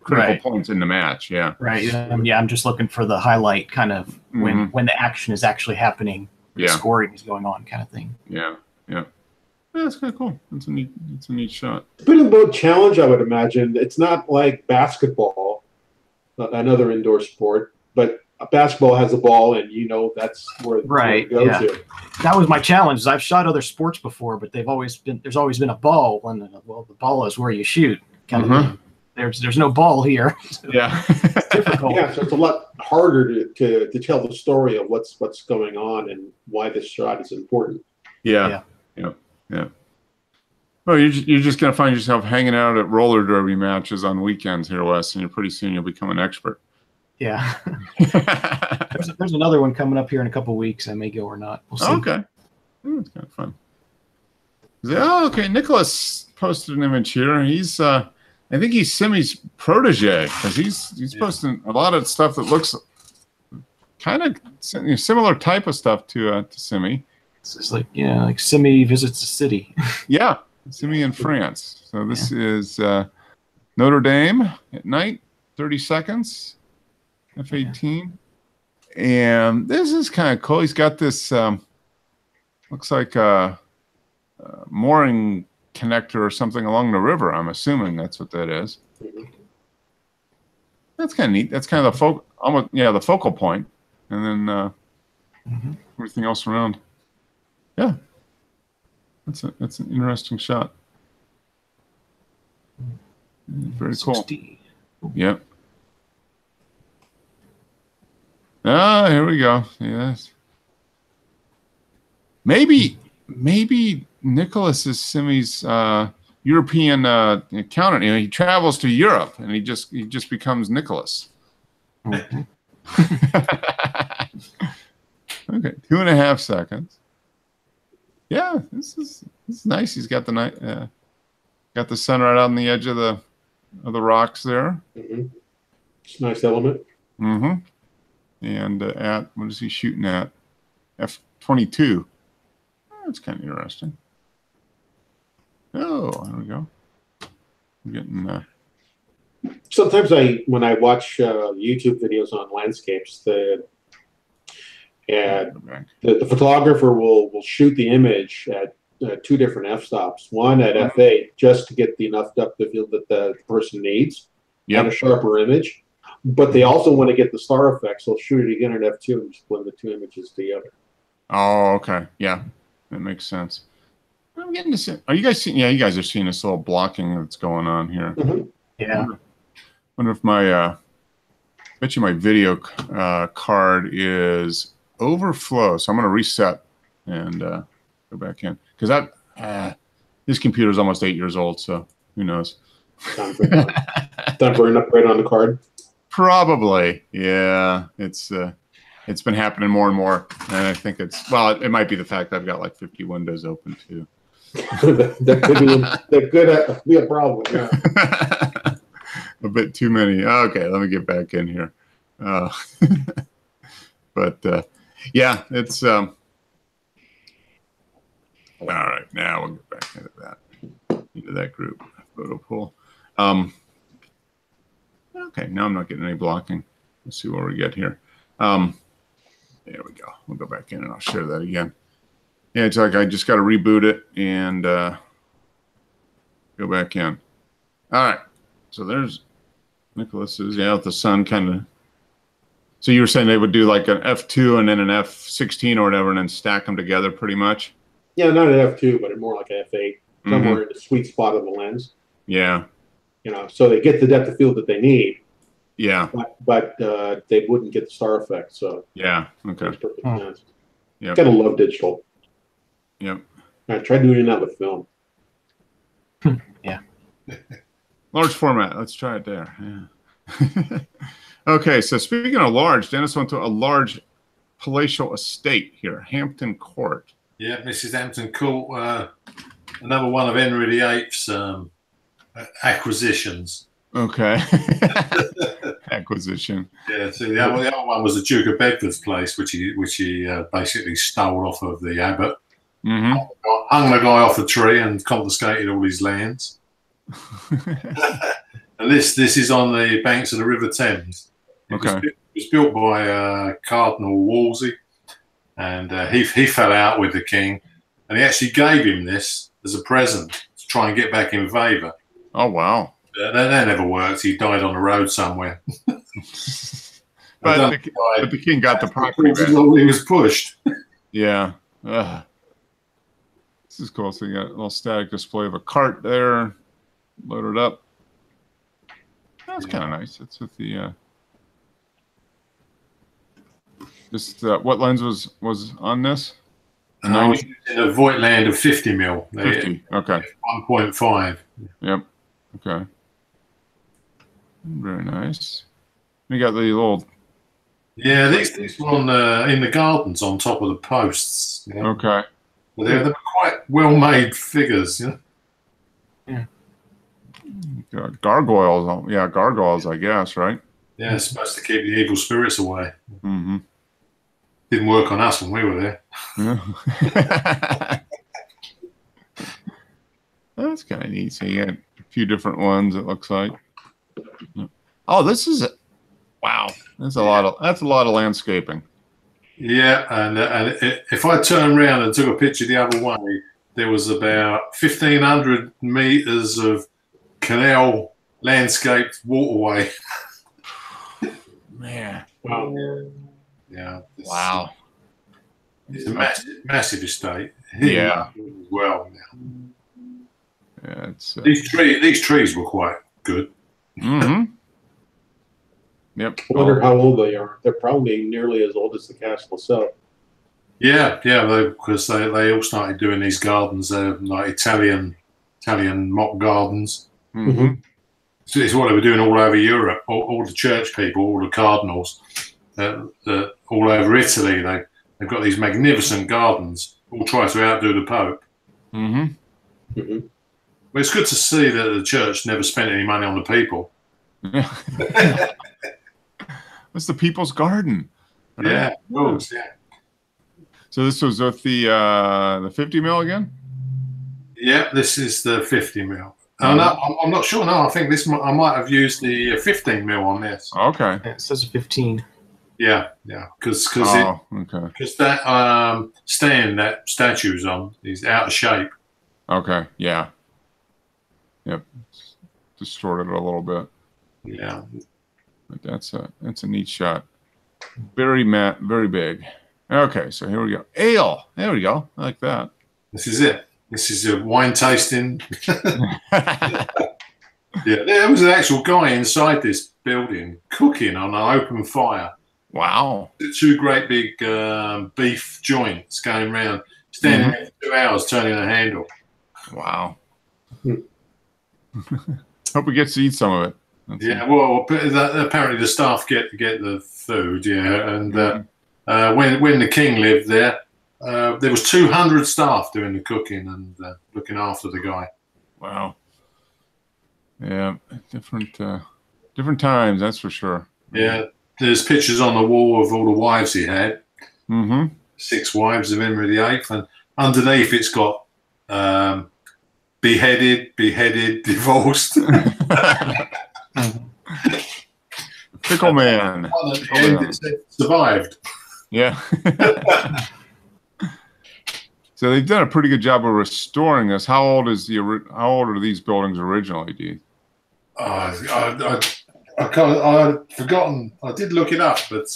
critical points in the match. Yeah. Right. I'm just looking for the highlight kind of when the action is actually happening, the scoring is going on kind of thing. Yeah. Yeah. That's kind of cool. It's a neat shot. It's been a boat challenge, I would imagine. It's not like basketball, another indoor sport, but basketball has a ball, and that's where it goes to. That was my challenge. I've shot other sports before, but there's always been a ball, and the ball is where you shoot. Kind of. There's no ball here. Yeah. It's difficult. Yeah, so it's a lot harder to tell the story of what's going on and why this shot is important. Yeah. Well, you're just gonna find yourself hanging out at roller derby matches on weekends here, Wes, and pretty soon you'll become an expert. Yeah. there's another one coming up here in a couple weeks. I may go or not. We'll see. Okay. It's kind of fun. Oh, okay. Nicholas posted an image here. He's I think he's Simi's protege, because he's posting a lot of stuff that looks kind of similar type of stuff to Simi. It's just like Simi visits the city. Yeah, Simi in France. So this is Notre Dame at night, 30 seconds, F-18. And this is kind of cool. He's got this, looks like a mooring connector or something along the river. I'm assuming that's what that is. That's kind of neat. That's kind of the focal point, and then everything else around. Yeah, that's an interesting shot. Very cool. 60. Yep. Ah, here we go. Yes. Maybe Nicholas is Simi's European accountant. He travels to Europe, and he just becomes Nicholas. Okay, 2.5 seconds. Yeah, this is nice. He's got the got the sun right on the edge of the rocks there. Mm-hmm. It's a nice element. Mm-hmm. And at what is he shooting at? F-22. That's kind of interesting. Oh, there we go. I'm getting. Sometimes when I watch YouTube videos on landscapes, the photographer will shoot the image at 2 different f-stops. One at f8 just to get enough depth of field that the person needs, and a sharper image. But they also want to get the star effect, so they'll shoot it again at f2 and just blend the 2 images together. Oh, okay. Yeah, that makes sense. I'm getting to see. Are you guys seeing? Yeah, you guys are seeing this little blocking that's going on here. Mm-hmm. Yeah. Wonder if my bet you my video card is overflow. So I'm going to reset and go back in because this computer is almost 8 years old. So who knows? Time for an upgrade on the card. Probably, yeah. It's been happening more and more, and I think it might be the fact that I've got like 50 windows open too. that could be a problem. Yeah. A bit too many. Okay, let me get back in here. But yeah, it's all right. Now we'll get back into that group photo pool. Okay, now I'm not getting any blocking. Let's see what we get here. There we go. We'll go back in and I'll share that again. Yeah, it's like I just got to reboot it and go back in. All right. So there's Nicholas's. Yeah, with the sun kind of. So you were saying they would do like an F2 and then an F16 or whatever and then stack them together pretty much? Yeah, not an F2, but more like an F8, somewhere in the sweet spot of the lens. Yeah. So they get the depth of field that they need. Yeah. But they wouldn't get the star effect. So yeah. Okay. Makes perfect sense. Yep. Gotta love digital. Yep. I tried doing that with film. Yeah. Large format. Let's try it there. Yeah. Okay. So speaking of large, Dennis went to a large palatial estate here, Hampton Court. Yeah, Mrs. Hampton Court. Another one of Henry VIII's acquisitions. Okay. Acquisition. Yeah, so the other one was the Duke of Bedford's place, which he basically stole off of the abbot. Mm-hmm. Hung the guy off a tree and confiscated all his lands. And this is on the banks of the River Thames. It was built by Cardinal Wolsey, and he fell out with the king, and he actually gave him this as a present to try and get back in favour. Oh wow! That never worked. He died on the road somewhere. but the king got the property back. He was pushed. Yeah. This is cool. So you got a little static display of a cart there, loaded up. That's kind of nice. It's with the what lens was on this? I was using a Voigtland of 50 mil. 50. Okay. 1.5. Yep. Okay. Very nice. We got the little. Yeah, these were on in the gardens on top of the posts. You know? Okay. But they're quite well-made figures. You know? Yeah. Gargoyles. Yeah, gargoyles, I guess, right? Yeah, it's supposed to keep the evil spirits away. Mm-hmm. Didn't work on us when we were there. Yeah. That's kind of neat. So you got a few different ones, it looks like. Oh, this is wow. That's a lot of landscaping. Yeah, and if I turned around and took a picture the other way, there was about 1,500 meters of canal landscaped waterway. Man. Wow. Yeah. Wow. It's a massive estate. Yeah. As well. Yeah, it's these trees were quite good. Mm-hmm. Yep. I wonder how old they are. They're probably nearly as old as the castle itself. Yeah, because they all started doing these gardens, like Italian mock gardens. Mm-hmm. So it's what they were doing all over Europe. All the church people, all the cardinals, all over Italy. They've got these magnificent gardens, all try to outdo the Pope. Mm-hmm. Mhm. Well, it's good to see that the church never spent any money on the people. It's the People's Garden. Right? Yeah, rules. Yeah, So this was with the 50 mil again. yeah. This is the 50 mil. Oh, no, I'm not sure. No, I think I might have used the 15 mil on this. Okay. It says 15. Yeah, because Oh, okay. that stand that statue's on is out of shape. Okay. Yeah. Yep. Distorted it a little bit. Yeah, But that's a neat shot. Very matte, very big. Okay, so here we go. Ale. There we go. I like that. this is it. This is a wine tasting. Yeah, there was an actual guy inside this building cooking on an open fire. Wow. Two great big beef joints going round, standing there for 2 hours turning a handle. Wow. Hope we get to eat some of it. That's Yeah, well, apparently the staff get the food. Yeah, and when the king lived there, there was 200 staff doing the cooking and looking after the guy. Wow. Yeah, different times, that's for sure. Yeah, there's pictures on the wall of all the wives he had. Mm-hmm. 6 wives of Henry VIII, and underneath it's got beheaded, divorced. Pickle Man. And it said, survived. Yeah. So they've done a pretty good job of restoring this. How old are these buildings originally, do you? I've forgotten. I did look it up, but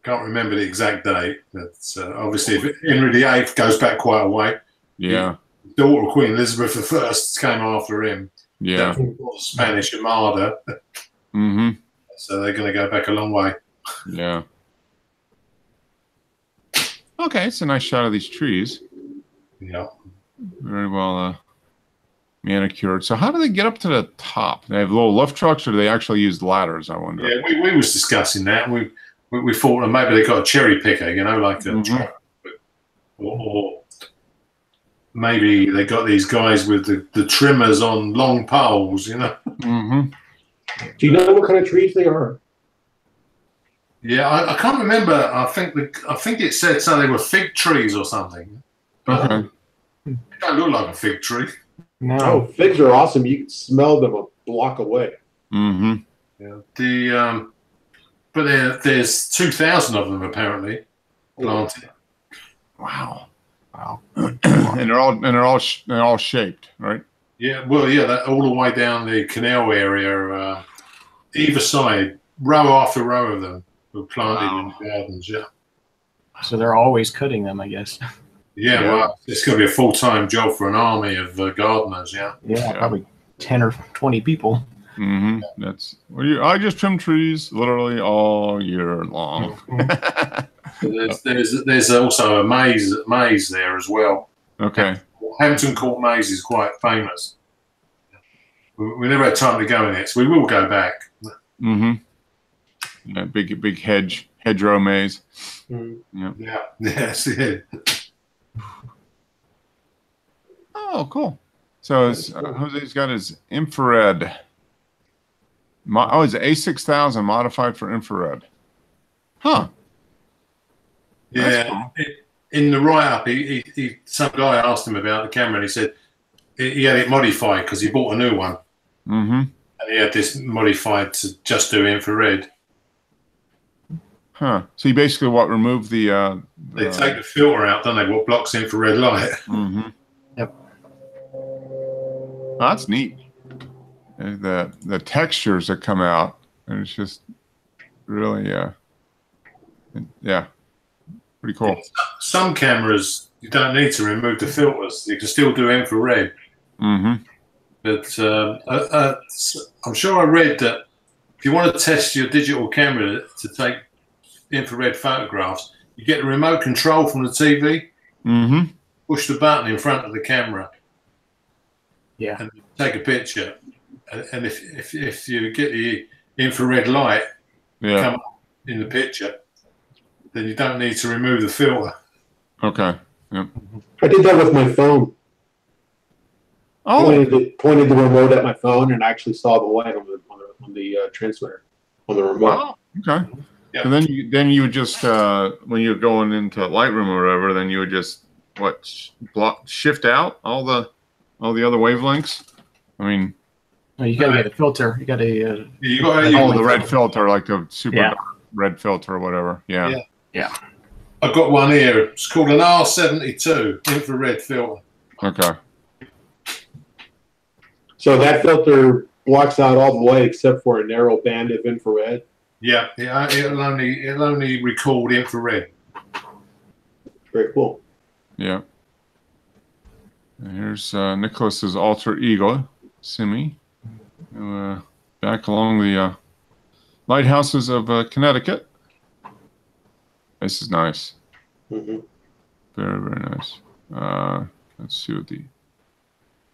can't remember the exact date. But obviously, if Henry VIII goes back quite a way. Yeah. The daughter of Queen Elizabeth I came after him. Yeah. That was a Spanish Armada. Mm-hmm. So they're going to go back a long way. Yeah. Okay, it's a nice shot of these trees. Yeah. Very well manicured. So how do they get up to the top? They have little lift trucks, or do they actually use ladders? I wonder. Yeah, we was discussing that. We thought that maybe they got a cherry picker, like a truck, or maybe they got these guys with the trimmers on long poles, Mm-hmm. Do you know what kind of trees they are? Yeah, I can't remember. I think it said so they were fig trees or something. Okay. They don't look like a fig tree. No. Oh, figs are awesome. You can smell them a block away. Mm-hmm. Yeah. But there's 2,000 of them apparently planted. Wow. Wow. and they're all shaped, right? Yeah. Well, yeah. That all the way down the canal area, either side, row after row of them were planted in the gardens. Yeah. So they're always cutting them, I guess. Yeah. Well, it's going to be a full-time job for an army of gardeners. Yeah. Yeah, probably 10 or 20 people. Mm-hmm. That's I just trim trees literally all year long. There's also a maze there as well. Okay. Hampton Court Maze is quite famous. We never had time to go in it, so we will go back. Mm-hmm. Yeah, big hedgerow maze. Mm. Yeah. Yes. Yeah. Oh, cool. So Jose's got his infrared. It's A6000 modified for infrared. Huh. Yeah. In the write-up, he some guy asked him about the camera, and he said he had it modified because he bought a new one, Mm-hmm. and he had this modified to just do infrared. Huh. So you basically remove the They take the filter out, don't they? What blocks infrared light? Mm-hmm. Yep. Oh, that's neat. And the textures that come out, and it's just really pretty cool. Some cameras you don't need to remove the filters; you can still do infrared. Mm-hmm. But I'm sure I read that if you want to test your digital camera to take infrared photographs, you get the remote control from the TV, Mm-hmm. push the button in front of the camera, Yeah. and take a picture. And if you get the infrared light Yeah. come up, in the picture, then you don't need to remove the filter. Okay. Yep. I did that with my phone. Oh, Pointed the remote at my phone and actually saw the light on the transmitter on the remote. wow. Okay. Yeah. So then you would just when you're going into Lightroom or whatever, then you would just shift out all the other wavelengths. I mean, Oh, you gotta get a filter. You gotta. You got the red filter, like the super dark red filter or whatever. Yeah. I've got one here. It's called an R72 infrared filter. Okay. So that filter blocks out all the light except for a narrow band of infrared. Yeah, it'll only record infrared. Very cool. Yeah. And here's Nicholas's alter ego, Simi, back along the lighthouses of Connecticut. This is nice. Mm-hmm. Very, very nice. Let's see what the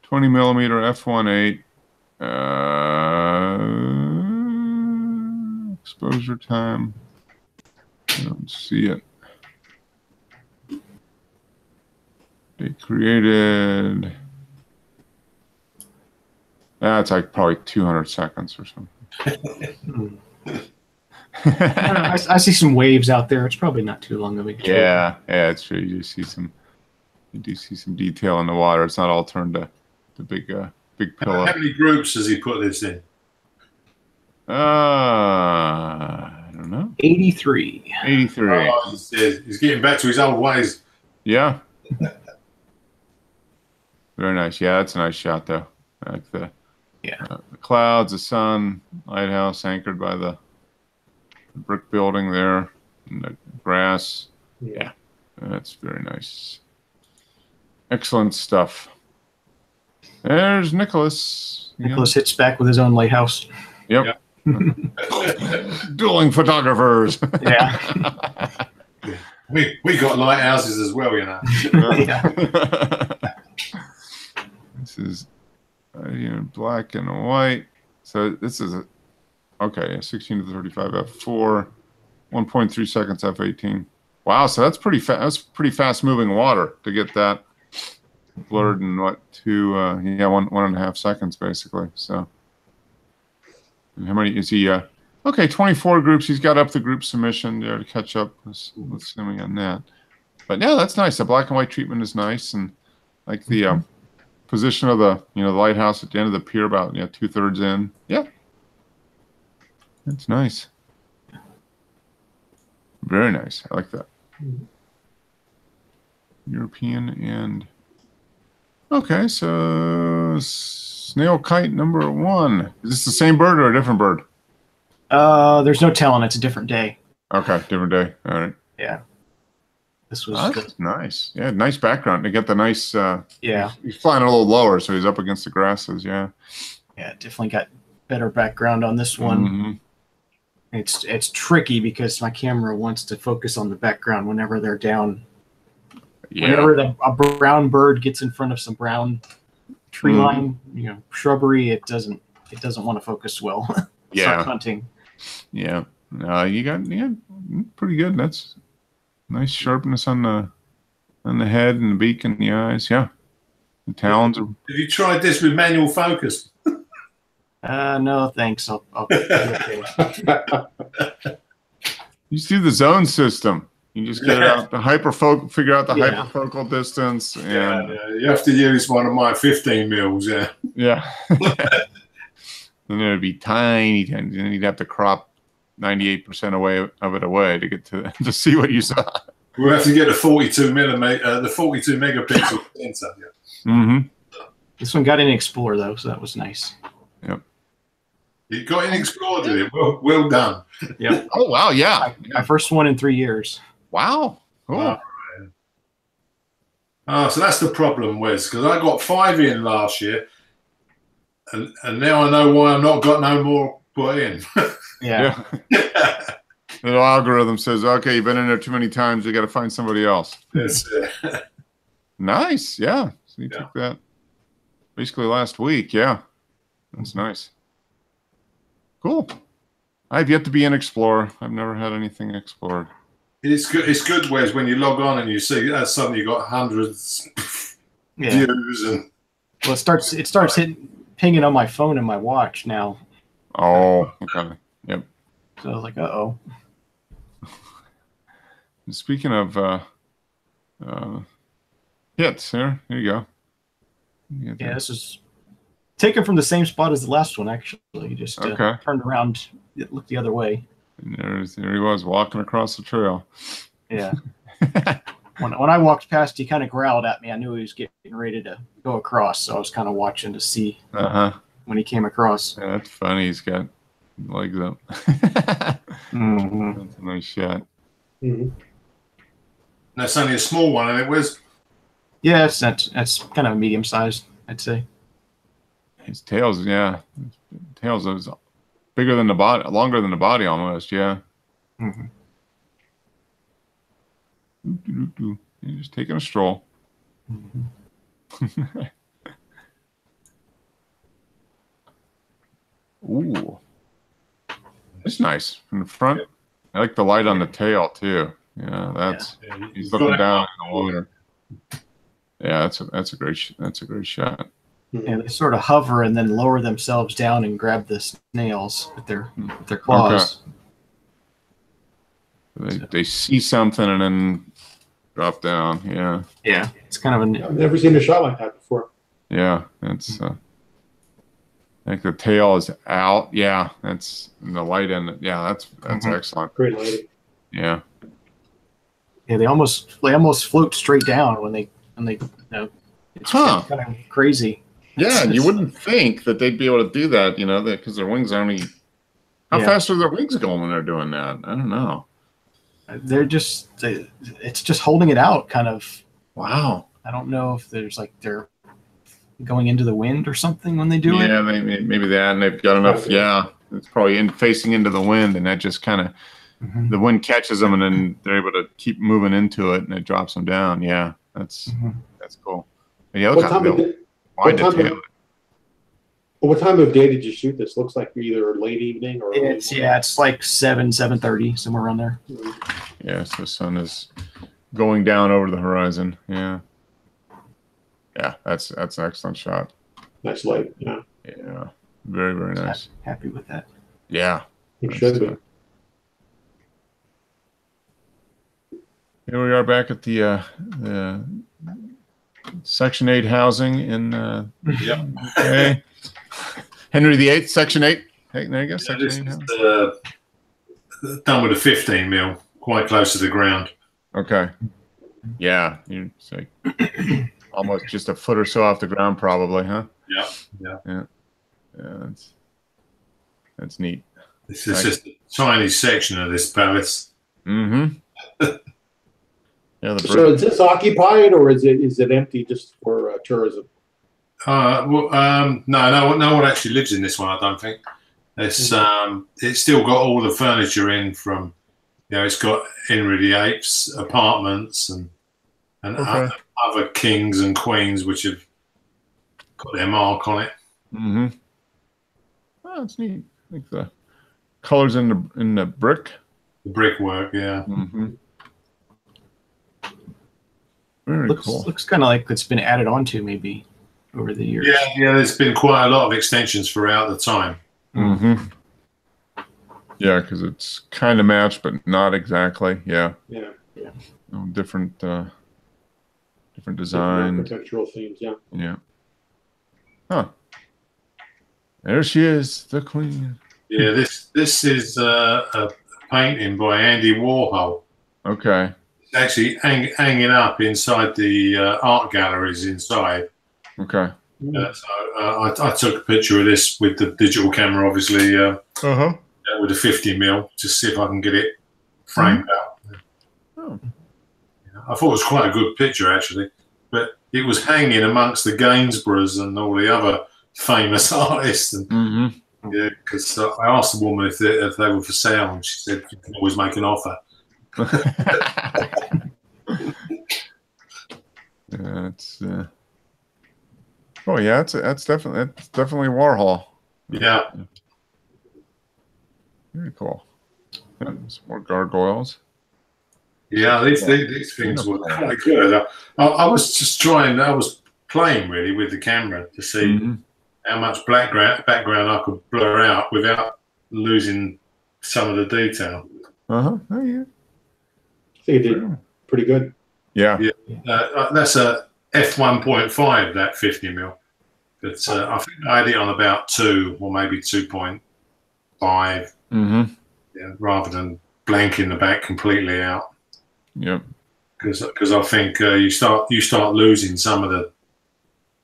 20 millimeter f1.8 exposure time. I don't see it. They created. That's like probably 200 seconds or something. I see some waves out there. It's probably not too long of a trip. Yeah, it's true. You do see some detail in the water. It's not all turned to the big pillow. How many groups does he put this in? I don't know. 83. 83. Oh, he's getting back to his old ways. Yeah. Very nice. Yeah, that's a nice shot though. Like the clouds, the sun, lighthouse anchored by the brick building there, and the grass. Yeah, that's very nice. Excellent stuff. There's Nicholas. Nicholas hits back with his own lighthouse. Yep. Dueling photographers. Yeah. We got lighthouses as well, you know. This is black and white. So this is 16 to 35 f4, 1.3 seconds f18. Wow, so that's pretty fast. That's pretty fast moving water to get that blurred in one and a half seconds basically. So, and how many is he? 24 groups. He's got up the group submission there to catch up with Simi on that. But yeah, that's nice. The black and white treatment is nice, and like the position of the the lighthouse at the end of the pier, about 2/3 in. Yeah, that's nice. Very nice. I like that. European and okay, so snail kite number 1. Is this the same bird or a different bird? There's no telling. It's a different day. Okay, different day. All right. Yeah. This was that's nice. Yeah, nice background to get the nice. Yeah. He's flying a little lower, so he's up against the grasses. Yeah. Yeah, definitely got better background on this one. Mm-hmm. It's tricky because my camera wants to focus on the background whenever they're down. Yeah. Whenever a brown bird gets in front of some brown tree line, shrubbery, it doesn't want to focus well. Start hunting. Yeah. You got pretty good. That's nice sharpness on the head and the beak and the eyes. Yeah. The talons are. Have you tried this with manual focus? No, thanks. I'll You just do the zone system. You just get it out the figure out the hyperfocal distance, and you have to use one of my 15 mils. Yeah. And it'd be tiny, and then you'd have to crop 98% away to get to see what you saw. We'll have to get the 42 megapixel sensor. Yeah. Mm-hmm. This one got in Explorer though, so that was nice. Yep. You got in Explorer, did it? Well done. Yep. Oh wow, yeah. My first one in 3 years. Wow. Cool. So that's the problem, Wes, because I got 5 in last year, and now I know why I've not got no more put in. Yeah. The little algorithm says, okay, you've been in there too many times, you got to find somebody else. Nice. Yeah. So you took that basically last week. Yeah. That's nice. Cool. I've yet to be an explorer. I've never had anything explored. It's good. It's good. Whereas when you log on and you see suddenly you got hundreds views and well, it starts pinging on my phone and my watch now. Oh, okay. Yep. So I was like, uh-oh. Speaking of hits, here you go. Yeah, this is taken from the same spot as the last one, actually. You just turned around, it looked the other way. And there he was walking across the trail. Yeah. When I walked past, he kind of growled at me. I knew he was getting ready to go across, so I was kind of watching to see when he came across. Yeah, that's funny. He's got legs up. Mm-hmm. That's a nice shot. Mhm. that's only a small one, and it was. Yeah, that's kind of medium sized, I'd say. His tail's tails is bigger than the body, longer than the body almost. Yeah. Mm-hmm. You're just taking a stroll. Mm-hmm. Ooh, it's nice from the front. I like the light on the tail too. Yeah, he's looking down in the water. Yeah, that's a great shot. Yeah, they sort of hover and then lower themselves down and grab the snails with their claws. Okay. They see something and then drop down. Yeah. Yeah, it's kind of I've never seen a shot like that before. Yeah, that's. I think the tail is out. Yeah, that's in the light end. Yeah, that's excellent. Great lighting. Yeah. Yeah, they almost float straight down when they it's kind of crazy. Yeah, and you wouldn't think that they'd be able to do that, because their wings are only. How fast are their wings going when they're doing that? I don't know. They're it's just holding it out, kind of. Wow. I don't know if there's they're going into the wind or something when they do it. Yeah, maybe that, and they've got enough. Yeah, it's probably facing into the wind, and that just kind of the wind catches them, and then they're able to keep moving into it, and it drops them down. Yeah, that's cool. But yeah, look how what time of day did you shoot this? Looks like either late evening or it's like 7:30, somewhere around there. Yeah, so the sun is going down over the horizon. Yeah. Yeah, that's an excellent shot. Nice light, yeah. Yeah. Very, very nice. Happy with that. Yeah. You should be. Here we are back at the Section 8 housing in okay. Henry VIII, Section 8. Hey, there you go. Section 8 housing. Done with a 15 mil, quite close to the ground. Okay. Yeah, you say almost just a foot or so off the ground, probably, huh? Yeah. That's neat. This is just a tiny section of this palace. Mm-hmm. Yeah. So is this occupied or is it empty just for tourism? No one actually lives in this one. I don't think. It's still got all the furniture in from. It's got Henry VIII's apartments and other kings and queens which have got their mark on it. Mm-hmm. Oh, that's neat. I think the colors in the brick. The brickwork, yeah. Mm-hmm. Very cool. Looks kind of like it's been added onto maybe over the years. Yeah. There's been quite a lot of extensions throughout the time. Mm-hmm. Yeah, because it's kind of matched, but not exactly. Yeah. Yeah. Different design. Architectural themes, yeah. Yeah. Huh. There she is, the queen. Yeah, this is a painting by Andy Warhol. Okay. It's actually hanging up inside the art galleries inside. Okay. I took a picture of this with the digital camera, obviously, with a 50 mil, to see if I can get it framed out. Oh. I thought it was quite a good picture, actually, but it was hanging amongst the Gainsboroughs and all the other famous artists. And, yeah, because I asked the woman if they were for sale, and she said you can always make an offer. That's that's definitely Warhol. Yeah. Very cool. Yeah, some more gargoyles. Yeah, these things were quite good. I was just trying. I was playing really with the camera to see how much background I could blur out without losing some of the detail. Oh yeah. I think it did pretty good. Yeah. That's a f1.5, that 50mm. But I think I had it on about 2 or maybe 2.5. Yeah, rather than blanking the back completely out. Yep. Because I think you start losing some of the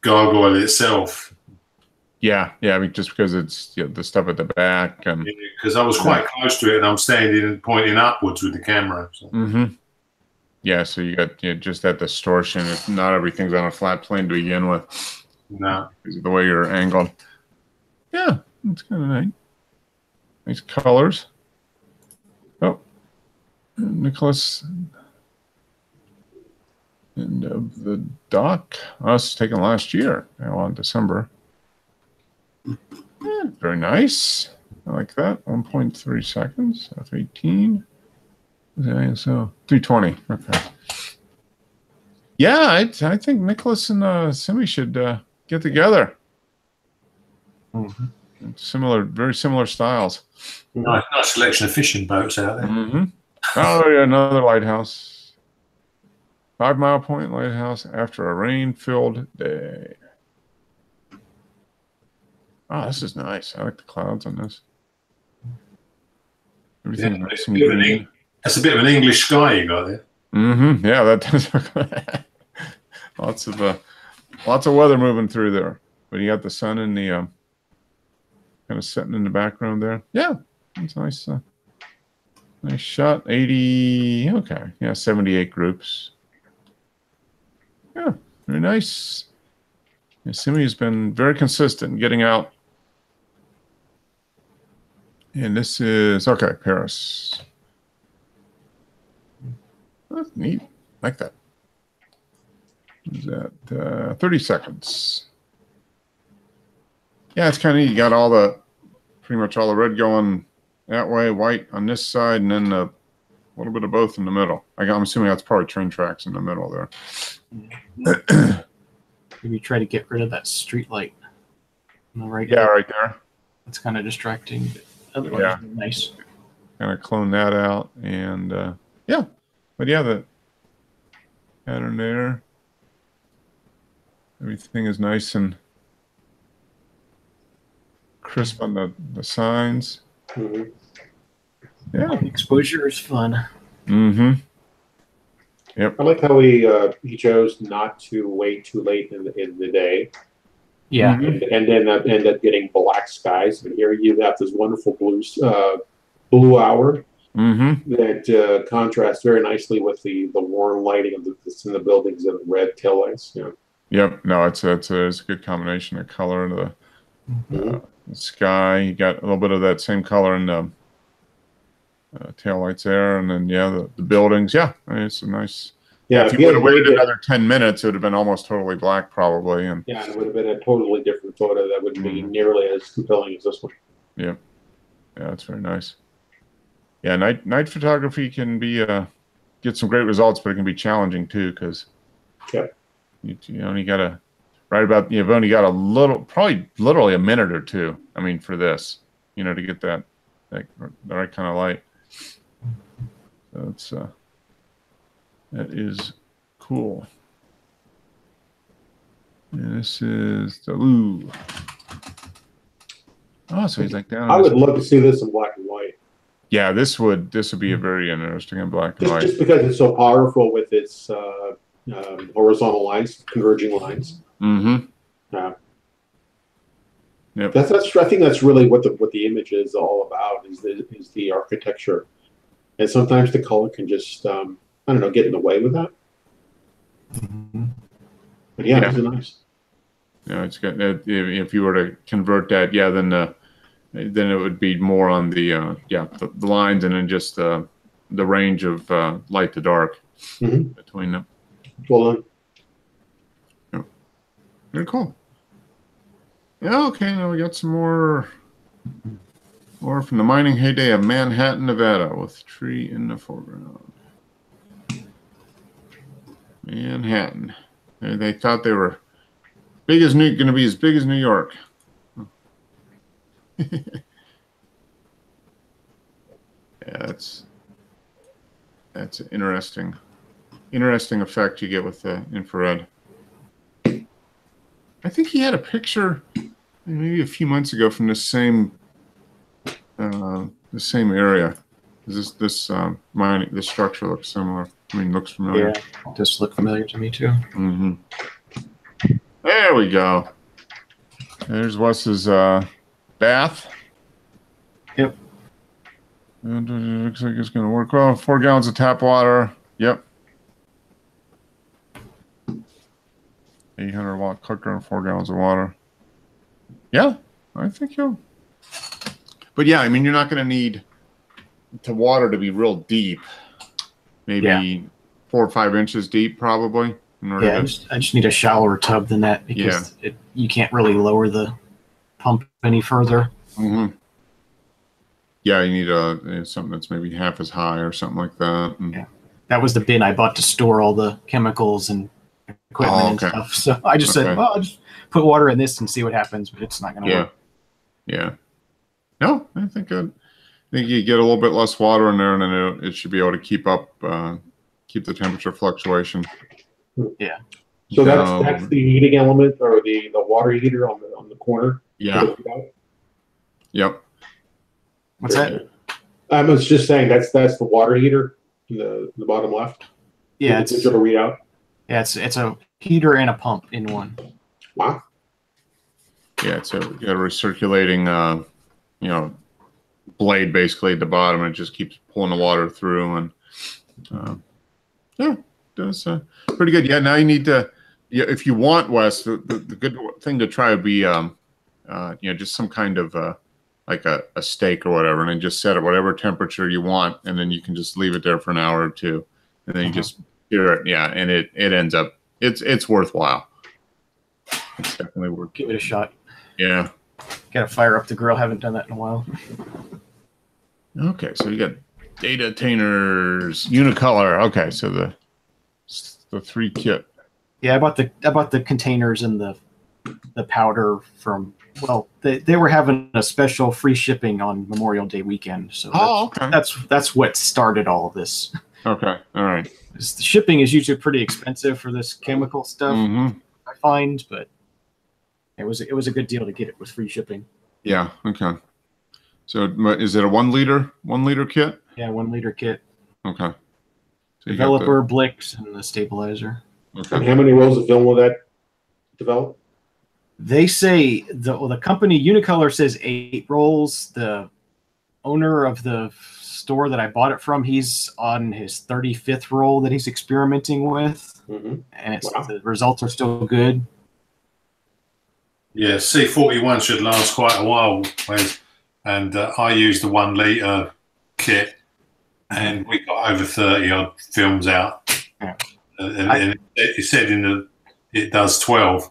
gargoyle itself. Yeah. I mean, just because it's the stuff at the back and because I was quite close to it, and I'm standing and pointing upwards with the camera. So. Yeah, so you got just that distortion. If not everything's on a flat plane to begin with. No, because of the way you're angled. Yeah, it's kind of nice. Nice colors. Oh, Nicholas. And the dock. Oh, this was taken last year. Now in December. Yeah, very nice. I like that. 1.3 seconds. F18. So 320. Okay. Yeah, I think Nicholas and Simi should get together. Very similar styles. nice selection of fishing boats out there. Oh yeah, another lighthouse. 5 Mile Point Lighthouse after a rain-filled day. Oh, this is nice. I like the clouds on this. Everything's nice and green. That's a bit of an English sky you got there. Yeah, that does. Lots of weather moving through there. But you got the sun and the kind of setting in the background there. Yeah, it's nice. Nice shot. 80. Okay, yeah, 78 groups. Yeah, very nice. Yeah, Simi has been very consistent in getting out. And this is okay, Paris. That's neat. Like that. Is that 30 seconds? Yeah, it's kind of neat. You got pretty much all the red going that way, white on this side, and then a little bit of both in the middle. I'm assuming that's probably train tracks in the middle there. Maybe try to get rid of that street light. Right there. It's kind of distracting. But otherwise, nice. Kind of clone that out, and yeah. But yeah, the pattern there. Everything is nice and crisp on the signs. Yeah. Exposure is fun. Yep. I like how he chose not to wait too late in the day. Yeah. And then end up getting black skies. And here you have this wonderful blue hour that contrasts very nicely with the warm lighting that's in the buildings and the red tail lights. Yeah. Yep. No, it's a good combination of color and the sky. You got a little bit of that same color in the tail lights there, and then the buildings. Yeah, I mean, it's a nice. Yeah, if you would have waited another 10 minutes, it would have been almost totally black, probably. And yeah, it would have been a totally different photo that wouldn't be nearly as compelling as this one. Yeah, it's very nice. Yeah, night photography can be get some great results, but it can be challenging too because you only got to you've only got a little, probably literally a minute or two. I mean, for this, to get the right kind of light. So it's that is cool. And this is the Oh, so he's like down. I would love to see this in black and white. Yeah, this would be a very interesting in black and white. Just because it's so powerful with its horizontal lines, converging lines. Yep. I think that's really what the image is all about is the architecture, and sometimes the color can just get in the way with that. But yeah, it's nice. Yeah, it's good. If you were to convert that, then it would be more on the lines and then just the range of light to dark between them. Well done. Yeah. Very cool. Yeah. Okay. Now we got some more or from the mining heyday of Manhattan, Nevada, with tree in the foreground. Manhattan. They thought they were going to be as big as New York. Yeah, that's an interesting effect you get with the infrared. I think he had a picture maybe a few months ago from the same area. This structure looks similar. I mean, looks familiar. Yeah, it does look familiar to me too. Mm-hmm. There we go. There's Wes's bath. Yep. And it looks like it's going to work well. 4 gallons of tap water. Yep. 800-watt cooker and 4 gallons of water. Yeah, I think you'll. But yeah, I mean, you're not going to need the water to be real deep. Maybe 4 or 5 inches deep, probably. I just need a shallower tub than that because you can't really lower the pump any further. Mm-hmm. Yeah, you need something that's maybe half as high or something like that. And, that was the bin I bought to store all the chemicals and equipment and stuff. So I just said, well, I'll just put water in this and see what happens, but it's not going to work. Yeah. No, I think you get a little bit less water in there, and then it should be able to keep the temperature fluctuation. Yeah. So that's the heating element, or the water heater on the corner. Yeah. Yep. What's that? I was just saying that's the water heater in the bottom left. Yeah, it's digital readout. Yeah, it's a heater and a pump in one. Wow. Yeah, it's a recirculating blade basically at the bottom, and it just keeps pulling the water through, and that's pretty good. Yeah, now you need to, if you want, Wes, the good thing to try would be just some kind of like a steak or whatever, and then just set it whatever temperature you want, and then you can just leave it there for an hour or two, and then you just hear it. Yeah, and it ends up it's worthwhile. It's definitely worth. Give it a shot. Yeah. Got to fire up the grill. Haven't done that in a while. Okay, so you got data attainers, Unicolor. Okay, so the 3 kit. Yeah, I bought the containers and the powder from. Well, they were having a special free shipping on Memorial Day weekend, so that's what started all of this. Okay, all right. The shipping is usually pretty expensive for this chemical stuff. Mm-hmm. I find, but it was a good deal to get it with free shipping. Yeah. Okay. So is it a 1 liter kit? Yeah, 1 liter kit. Okay. So Developer, Blix, and the stabilizer. Okay. And how many rolls of film will that develop? They say the company Unicolor says 8 rolls. The owner of the store that I bought it from, he's on his 35th roll that he's experimenting with, and the results are still good. Yeah, C41 should last quite a while, and I used the 1 liter kit, and we got over 30 odd films out. Yeah. And it said it does 12.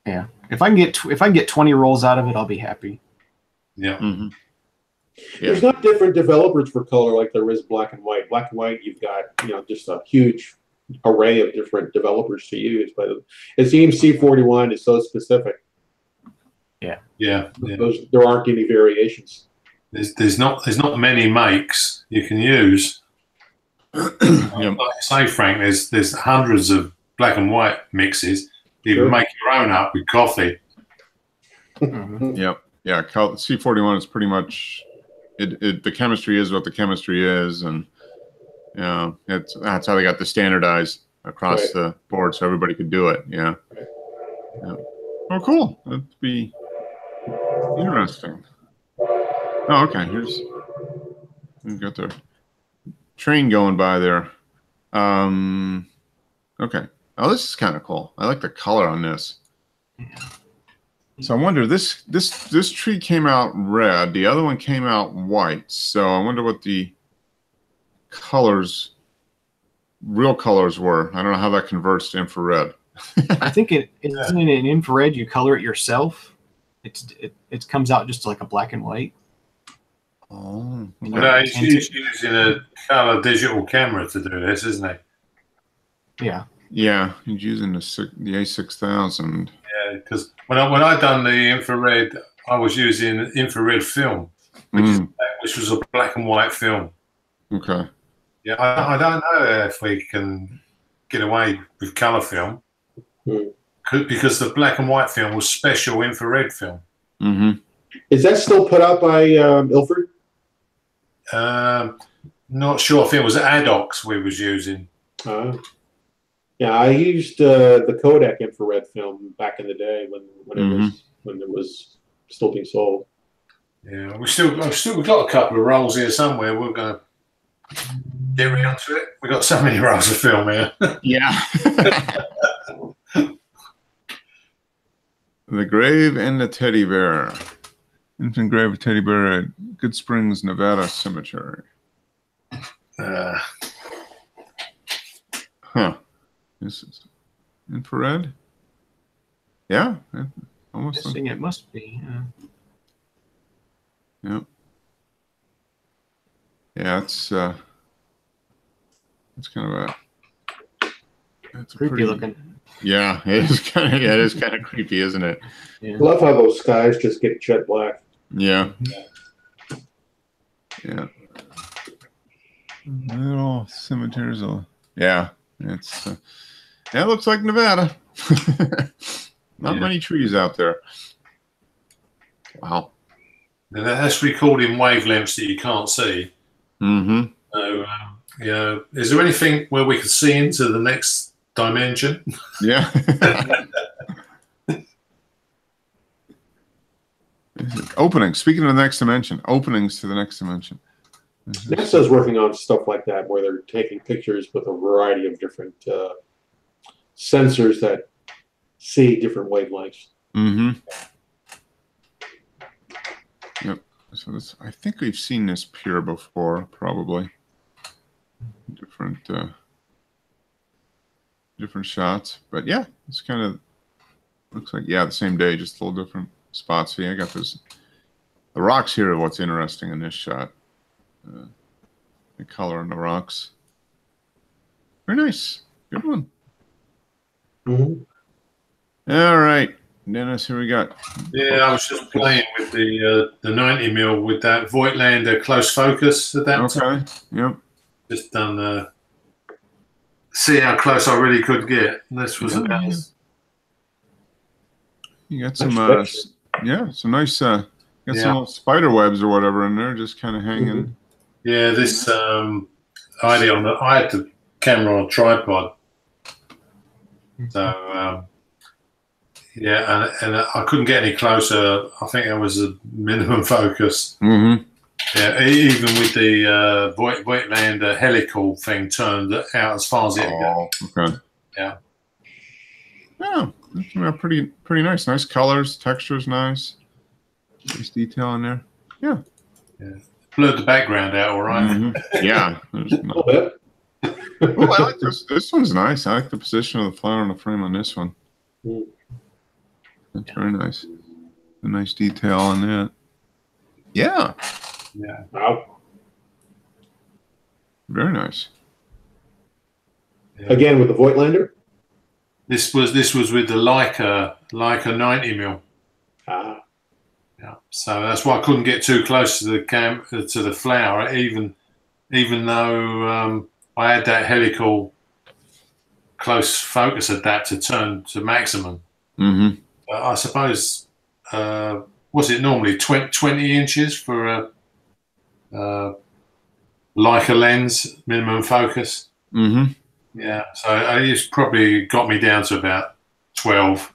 Yeah, if I can get 20 rolls out of it, I'll be happy. Yeah. Mm-hmm. There's not different developers for color like there is black and white. Black and white, you've got just a huge array of different developers to use, but it seems C41 is so specific. Yeah. There aren't any variations. There's not many makes you can use. Like I say, Frank, there's hundreds of black and white mixes. You can make your own up with coffee. Yep. Yeah. C41 is pretty much the chemistry is what the chemistry is, and that's how they got the standardized across the board, so everybody could do it. Yeah. Oh, cool. That'd be interesting. Oh, okay. We've got the train going by there. Okay. Oh, this is kind of cool. I like the color on this. So I wonder, this tree came out red. The other one came out white. So I wonder what the real colors were. I don't know how that converts to infrared. I think it isn't in infrared. You color it yourself. It comes out just like a black and white. Oh, okay. No, he's using a color digital camera to do this, isn't he? Yeah. Yeah, he's using the A6000. Yeah, because when I done the infrared, I was using infrared film, which was a black and white film. Okay. Yeah, I don't know if we can get away with color film because the black and white film was special infrared film. Mm-hmm. Is that still put out by Ilford? Not sure. I think it was Adox we was using. Yeah, I used the Kodak infrared film back in the day when it was still being sold. Yeah, we've got a couple of rolls here somewhere. We're going to get around to it. We've got so many rolls of film here. Yeah. The Grave and the Teddy Bear. Infant grave of Teddy Bear at Good Springs, Nevada Cemetery. Huh. This is infrared? Yeah. Almost. Guessing it must be. Yep. Yeah, it's kind of a Creepy looking. Yeah, it is kind of. Yeah, it is kind of creepy, isn't it? Yeah. I love how those skies just get jet black. Yeah. Yeah. Little cemeteries. Yeah, it's. Yeah, it looks like Nevada. Not many trees out there. Wow. And that's recording wavelengths that you can't see. Mm-hmm. So, yeah. Is there anything where we could see into the next dimension? Yeah. Openings. Speaking of the next dimension, openings to the next dimension. NASA's working on stuff like that where they're taking pictures with a variety of different sensors that see different wavelengths. Mm-hmm. Yep. So this, I think we've seen this pier before, probably. Different shots, but yeah, it's kind of looks like the same day, just a little different spots. See, I got this. The rocks here are what's interesting in this shot. The color in the rocks. Very nice. Good one. Mm-hmm. All right, Dennis, here we got. Yeah, I was just playing with the 90mm with that Voigtlander close focus at that time. Yep. Just done see how close I really could get. This was about. You got some some nice some little spider webs or whatever in there, just kind of hanging. Yeah, this I had the camera on a tripod. So and I couldn't get any closer. I think that was a minimum focus. Mm-hmm. Yeah, even with the Voigtlander helical thing turned out as far as it could go. Okay. Yeah. Yeah, pretty nice. Nice colors, textures, nice. Nice detail in there. Yeah. Blurred the background out, all right. Mm-hmm. Yeah. A little bit. Oh, I like this. This one's nice. I like the position of the flower on the frame on this one. That's very nice. A nice detail on that. Yeah. Yeah. Wow. Very nice. Again with the Voigtlander. This was with the Leica 90mm. Yeah. So that's why I couldn't get too close to the flower, even though I had that helical close focus adapter turned to maximum. Mm-hmm. I suppose was it normally 20 inches for a Leica lens minimum focus? Mm-hmm. Yeah, so it's probably got me down to about 12.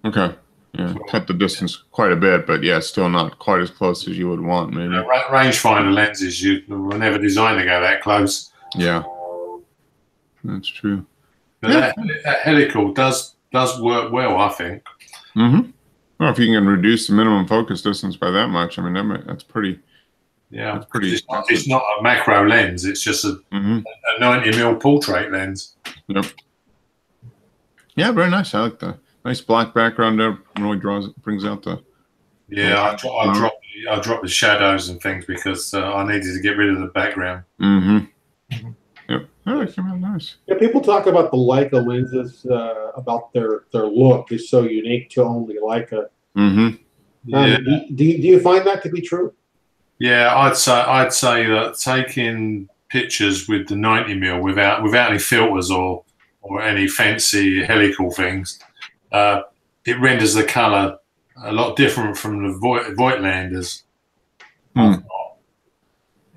Okay. Yeah, cut the distance quite a bit, but yeah, still not quite as close as you would want, maybe. Rangefinder lenses, you were never designed to go that close. Yeah, that's true. But that helical does work well, I think. Mm-hmm. Well, if you can reduce the minimum focus distance by that much, I mean, that's pretty. Yeah, that's pretty. It's not a macro lens; it's just a 90mm portrait lens. Yep. Yeah, very nice. I like the nice black background there. Really brings out the. Yeah, I dropped I dropped the shadows and things because I needed to get rid of the background. Mm-hmm. Yep. Oh, it came out nice. Yeah, people talk about the Leica lenses, about their look is so unique to only Leica. Mm-hmm. Yeah. Do you find that to be true? Yeah, I'd say that taking pictures with the 90mm without any filters or any fancy helical things, it renders the color a lot different from the Voigtlanders. Yeah,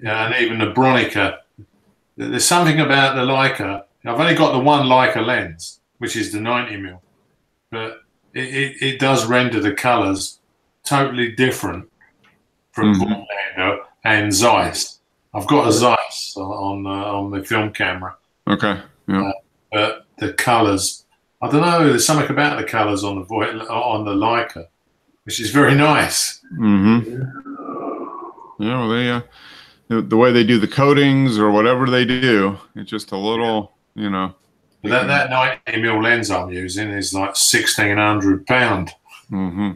and even the Bronica. There's something about the Leica. I've only got the one Leica lens, which is the 90mm, but it does render the colors totally different from Voigtlander and Zeiss. I've got a Zeiss on the film camera. Okay. Yeah. But the colors, I don't know. There's something about the colors on the Leica, which is very nice. Mm-hmm. Yeah. Well, they the way they do the coatings or whatever they do, it's just a little, you know. But that 90mm lens I'm using is like £1,600. Mm-hmm.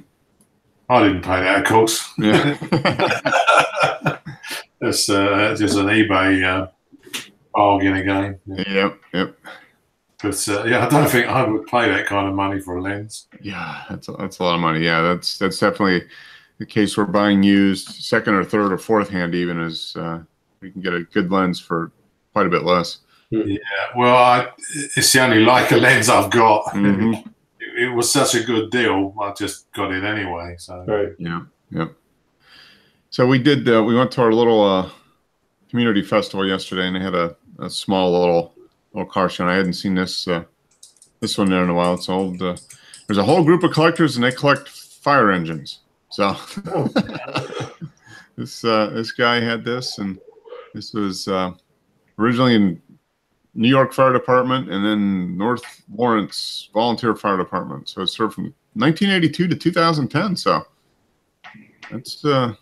I didn't pay that, of course. Yeah. That's just an eBay bargain again. Yep. But yeah, I don't think I would pay that kind of money for a lens. Yeah, that's a lot of money. Yeah, that's definitely the case. We're buying used second or third or fourth hand even is we can get a good lens for quite a bit less. Yeah, well, it's the only Leica lens I've got. Mm-hmm. It was such a good deal. I just got it anyway. So Right. Yeah. Yep. So we did. We went to our little community festival yesterday, and they had a small little car show. And I hadn't seen this one there in a while. It's old. There's a whole group of collectors, and they collect fire engines. So this guy had this, and this was originally in New York Fire Department, and then North Lawrence Volunteer Fire Department. So it served from 1982 to 2010. So that's some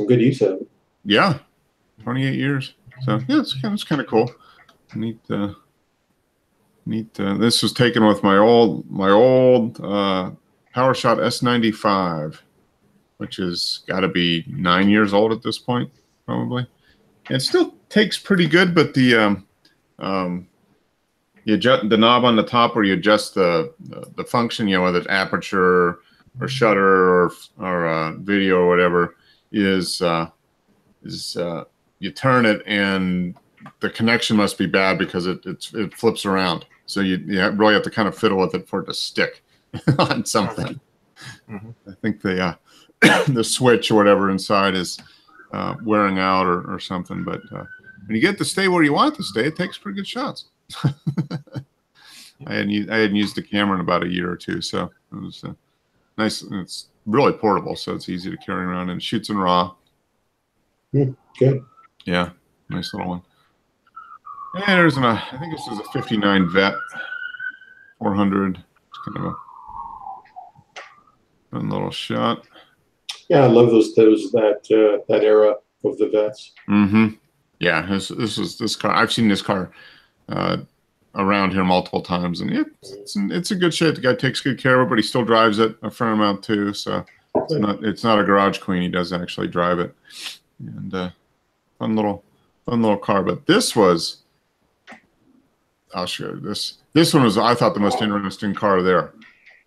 good use of it. Yeah, 28 years. So yeah, it's kind of cool. Neat. This was taken with my old PowerShot S95, which has got to be 9 years old at this point, probably. It still takes pretty good, but the you adjust the knob on the top where you adjust the function, you know, whether it's aperture or shutter or video or whatever, is you turn it and the connection must be bad because it flips around. So you really have to kind of fiddle with it for it to stick on something. Mm-hmm. I think the the switch or whatever inside is wearing out or something. But when you get to stay where you want it to stay, it takes pretty good shots. I hadn't used the camera in about a year or two, so it was nice. It's really portable, so it's easy to carry around, and shoots in RAW. Good. Yeah, nice little one. And there's I think this is a 59 Vet 400. It's kind of a fun little shot. Yeah, I love that era of the Vets. Mm-hmm. Yeah, this car. I've seen this car around here multiple times, and it's a good shape. The guy takes good care of it, but he still drives it a fair amount too. So it's not a garage queen. He does actually drive it, and fun little car. But this was, I'll show you this. This one was, I thought, the most interesting car there.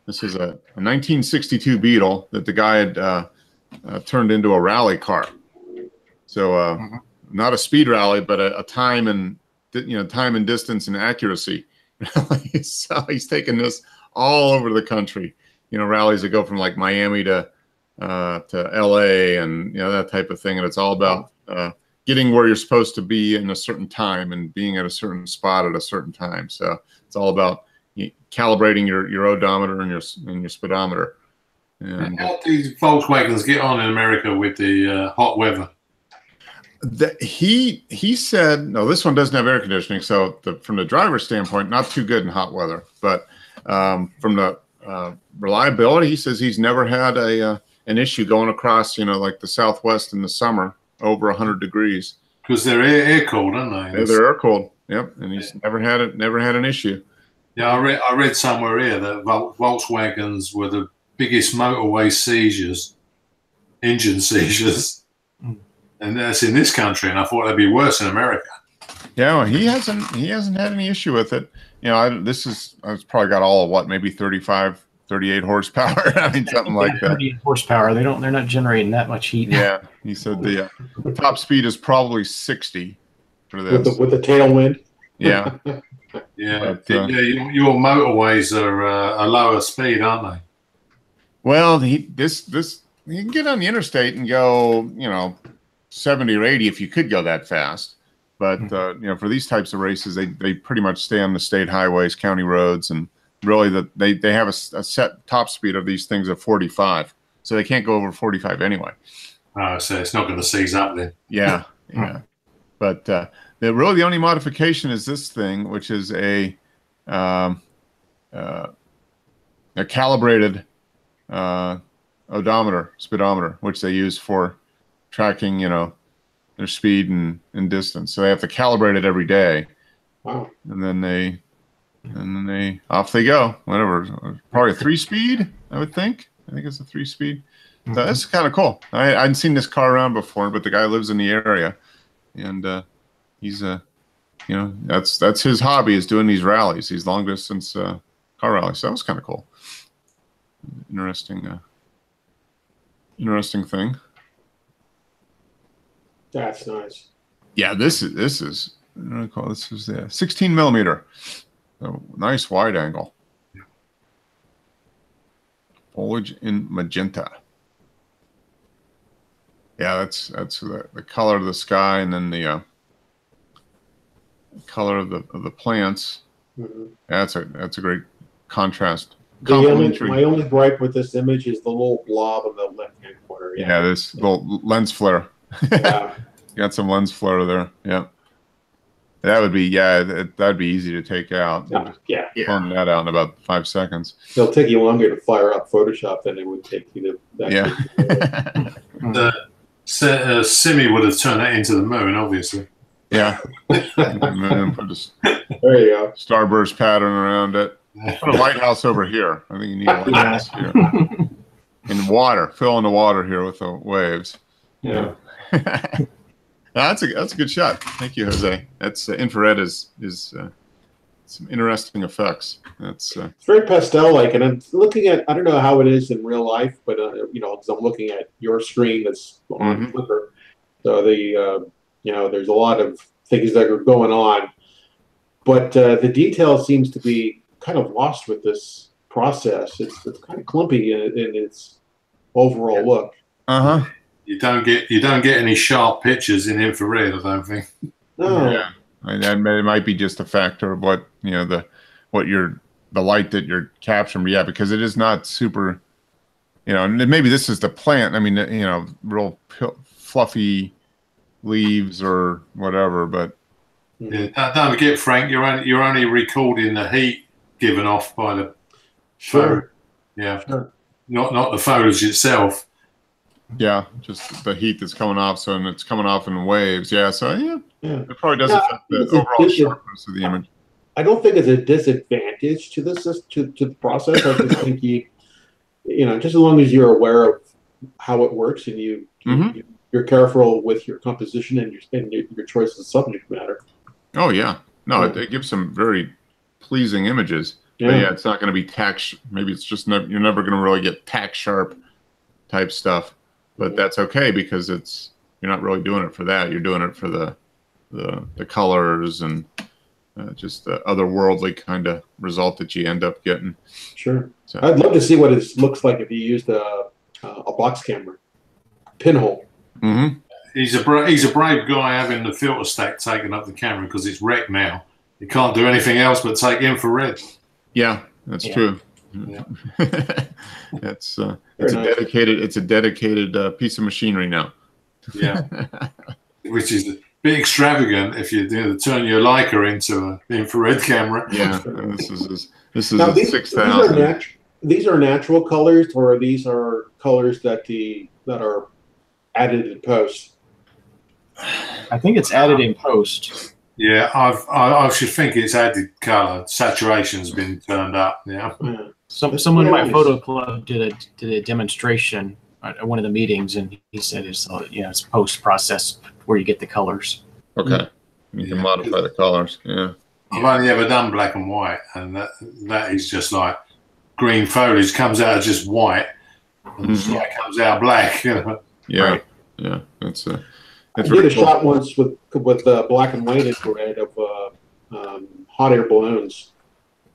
This is a 1962 Beetle that the guy had turned into a rally car. So not a speed rally, but a time and distance and accuracy. So he's taken this all over the country. You know, rallies that go from like Miami to LA and that type of thing, and it's all about getting where you're supposed to be in a certain time and being at a certain spot at a certain time. So it's all about calibrating your odometer and your speedometer. And how do these Volkswagens get on in America with the hot weather? He said, no, this one doesn't have air conditioning, so from the driver's standpoint, not too good in hot weather. But from the reliability, he says he's never had an issue going across, like the Southwest in the summer over 100 degrees. Because they're air cooled, aren't they? Yeah, they're air cooled. Yep, and he's never had an issue. Yeah, I read somewhere here that Volkswagens were the biggest motorway seizures engine seizures, and that's in this country. And I thought that'd be worse in America. Yeah, well, he hasn't had any issue with it. You know, I've probably got all of what, maybe 35, 38 horsepower. I mean, something like that. 38 horsepower. They're not generating that much heat. Yeah, he said the top speed is probably 60 for this. With the tailwind. Yeah. Yeah, But, your motorways are a lower speed, aren't they? Well, he can get on the interstate and go, 70 or 80 if you could go that fast. But for these types of races, they pretty much stay on the state highways, county roads, and really they have a set top speed of these things of 45, so they can't go over 45 anyway. So it's not going to seize up then. Yeah, yeah. But really the only modification is this thing, which is a calibrated speedometer, which they use for tracking, their speed and distance. So they have to calibrate it every day. Wow. And then they off they go. Whatever, probably a 3-speed, I would think. I think it's a 3-speed. So that's kind of cool. I hadn't seen this car around before, but the guy lives in the area, and he's that's his hobby, is doing these rallies, these long distance car rallies. So that was kind of cool. Interesting thing. That's nice. Yeah, this is the 16 millimeter. So nice wide angle. Foliage in magenta. Yeah, that's the color of the sky, and then the color of the plants. Mm-hmm. Yeah, that's a great contrast. My only gripe with this image is the little blob in the left-hand corner. Yeah, this little lens flare. Yeah. Got some lens flare there. Yeah. That would be, that'd be easy to take out. Yeah. Pulling that out in about 5 seconds. It'll take you longer to fire up Photoshop than it would take you to. Yeah. Simi would have turned that into the moon, obviously. Yeah. And put There you go. starburst pattern around it. Put a lighthouse over here. I think you need a lighthouse here. And water. Fill in the water here with the waves. Yeah. That's a good shot. Thank you, Jose. That's infrared is some interesting effects. It's very pastel-like, and I'm looking at. I don't know how it is in real life, but because I'm looking at your screen that's on Flickr. So there's a lot of things that are going on, but the detail seems to be kind of lost with this process. It's kind of clumpy in its overall look. You don't get any sharp pictures in infrared, I don't think. No. Yeah, and it might be just a factor of what the light that you're capturing. Yeah, because it is not super. And maybe this is the plant. I mean, real fluffy leaves or whatever. But don't forget, Frank, you're only recording the heat given off by the photo. Yeah, sure. Not the foliage itself. Yeah, just the heat that's coming off. So, and it's coming off in waves. Yeah, so it probably does affect the overall sharpness of the image. I don't think it's a disadvantage to this to the process. I just think just as long as you're aware of how it works and you're careful with your composition and your choice of subject matter. Oh yeah, no, it gives some very pleasing images. Yeah, but it's not going to be maybe it's just you're never going to really get tack sharp type stuff. But that's okay, because you're not really doing it for that. You're doing it for the colors and just the otherworldly kind of result that you end up getting. Sure. So, I'd love to see what it looks like if you used a box camera, pinhole. Mm-hmm. He's a brave guy having the filter stack taken up the camera, because it's wrecked now. You can't do anything else but take infrared. Yeah, that's true. Yeah. It's a dedicated piece of machinery now. Yeah, which is a bit extravagant if you turn your Leica into an infrared camera. Yeah, this is now, 6,000. These are natural colors, or these are colors that are added in post? I think it's added in post. Yeah, I should think it's added color. Saturation's been turned up. Yeah. Someone in my photo club did a demonstration at one of the meetings, and he said it's post process where you get the colors. Okay. You can modify the colors. Yeah. I've only ever done black and white, and that is just like green foliage comes out as just white, and the sky comes out black. You know? Yeah. Right. Yeah. It's I did a shot once with black and white infrared of hot air balloons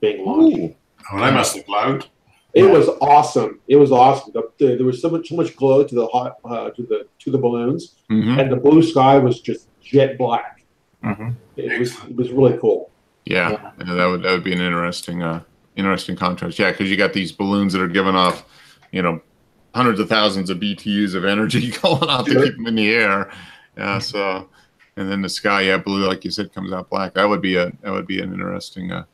being launched. Ooh. Oh, they must have glowed. It was awesome. It was awesome. There was so much glow to the balloons, and the blue sky was just jet black. It was really cool. Yeah. That would be an interesting contrast. Yeah, because you got these balloons that are giving off, hundreds of thousands of BTUs of energy going off to keep them in the air. Yeah. So, and then the sky, blue, like you said, comes out black. That would be an interesting. I'll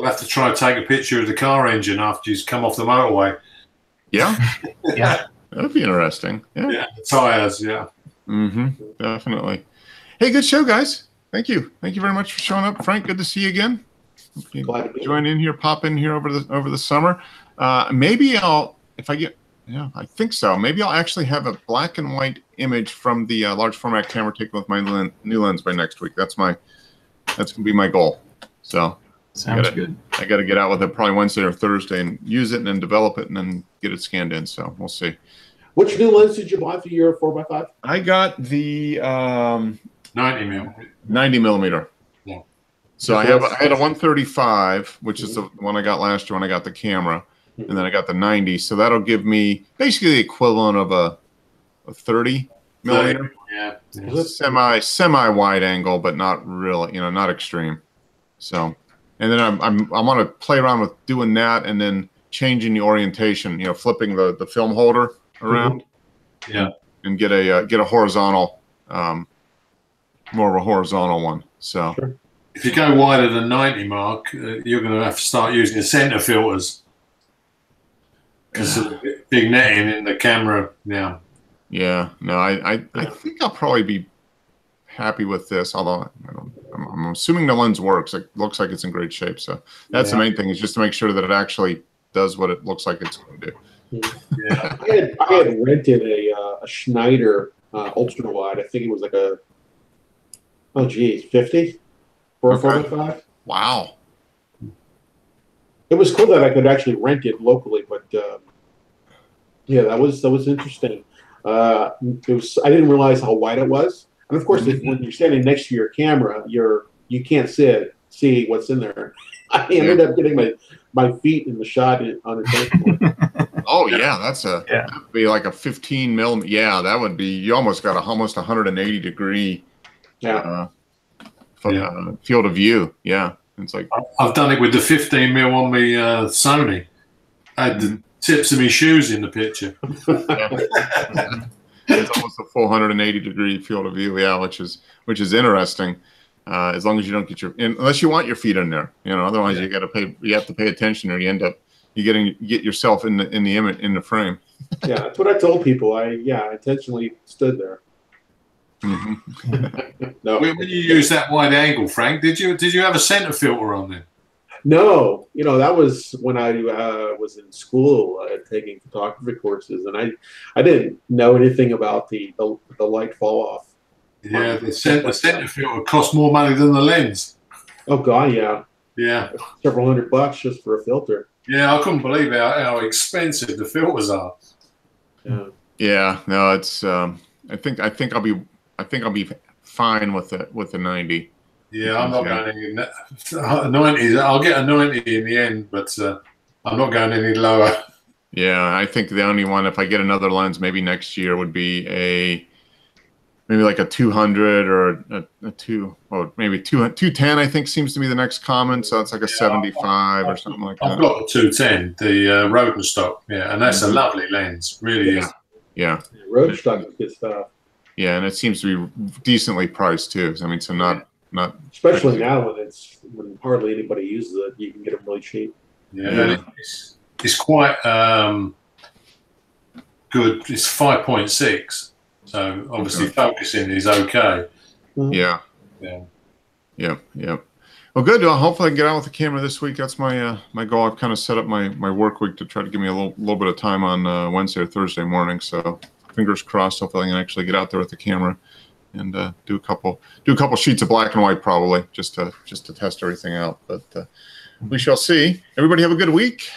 have to try and take a picture of the car engine after you come off the motorway. Yeah. Yeah. That'd be interesting. Yeah. The tires. Yeah. Definitely. Hey, good show, guys. Thank you. Thank you very much for showing up, Frank. Good to see you again. Glad to be Join in here, pop in here over the summer. Maybe I think so. Maybe I'll actually have a black and white image from the large format camera taken with my new lens by next week. That's gonna be my goal. So Sounds good. I got to get out with it probably Wednesday or Thursday and use it and then develop it and then get it scanned in. So we'll see. Which new lens did you buy for your 4x5? I got the 90 mil. 90 millimeter. Yeah. So I had a 135, which is the one I got last year when I got the camera, and then I got the 90. So that'll give me basically the equivalent of a 30 millimeter. Yeah. Semi wide angle, but not really, not extreme. So, and then I'm gonna play around with doing that and then changing the orientation, flipping the film holder around. Yeah. And get a horizontal, more of a horizontal one. So if you go wider than 90, Mark, you're going to have to start using the center filters because of the big netting in the camera now. Yeah, no, I think I'll probably be happy with this. Although I'm assuming the lens works. It looks like it's in great shape. So that's the main thing, is just to make sure that it actually does what it looks like it's going to do. Yeah. I had rented a Schneider ultra wide. I think it was like 50 for a 4x5. Wow. It was cool that I could actually rent it locally, but that was interesting. I didn't realize how wide it was, and of course, when you're standing next to your camera, you can't see what's in there. I ended up getting my feet in the shot on the tank. Oh yeah, that'd be like a 15 millimeter. Yeah, that would be. You almost got almost 180 degree. Field of view. Yeah, it's like I've done it with the 15 mil on my Sony. I had the tips of my shoes in the picture. It's almost a 480 degree field of view. Yeah, which is interesting. As long as you don't get unless you want your feet in there, otherwise you have to pay attention, or you end up get yourself in the image, in the frame. Yeah, that's what I told people. I intentionally stood there. No. When you use that wide angle, Frank, did you have a center filter on there? No, that was when I was in school taking photography courses, and I didn't know anything about the light fall off. Yeah, the center filter cost more money than the lens. Oh God, yeah. Yeah. Several $100 just for a filter. Yeah, I couldn't believe how expensive the filters are. Yeah. Yeah. No, it's. I think I'll be fine with the 90. Yeah, I'm not going any 90. I'll get a 90 in the end, but I'm not going any lower. Yeah, I think the only one, if I get another lens, maybe next year, would be maybe like a 200 or maybe 210. I think seems to be the next common. So it's like a 75 or something like that. I've got a 210, the Rodenstock. Yeah, and that's a lovely lens. Really is. Yeah. Rodenstock is good stuff. Yeah, and it seems to be decently priced too. I mean, so not especially now when hardly anybody uses it, you can get them really cheap. Yeah. It's quite good. It's 5.6, so obviously focusing is okay. Yeah. Yeah. Yep. Well, good. Well, hopefully I can get out with the camera this week. That's my my goal. I've kind of set up my work week to try to give me a little bit of time on Wednesday or Thursday morning. So fingers crossed. Hopefully I can actually get out there with the camera and do a couple sheets of black and white probably just to test everything out. But we shall see. Everybody have a good week.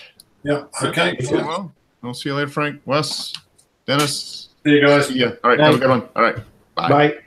Yeah. Okay. Well, we'll see you later, Frank, Wes, Dennis. See you guys. Yeah. All right. Have a good one. All right. Bye. Bye.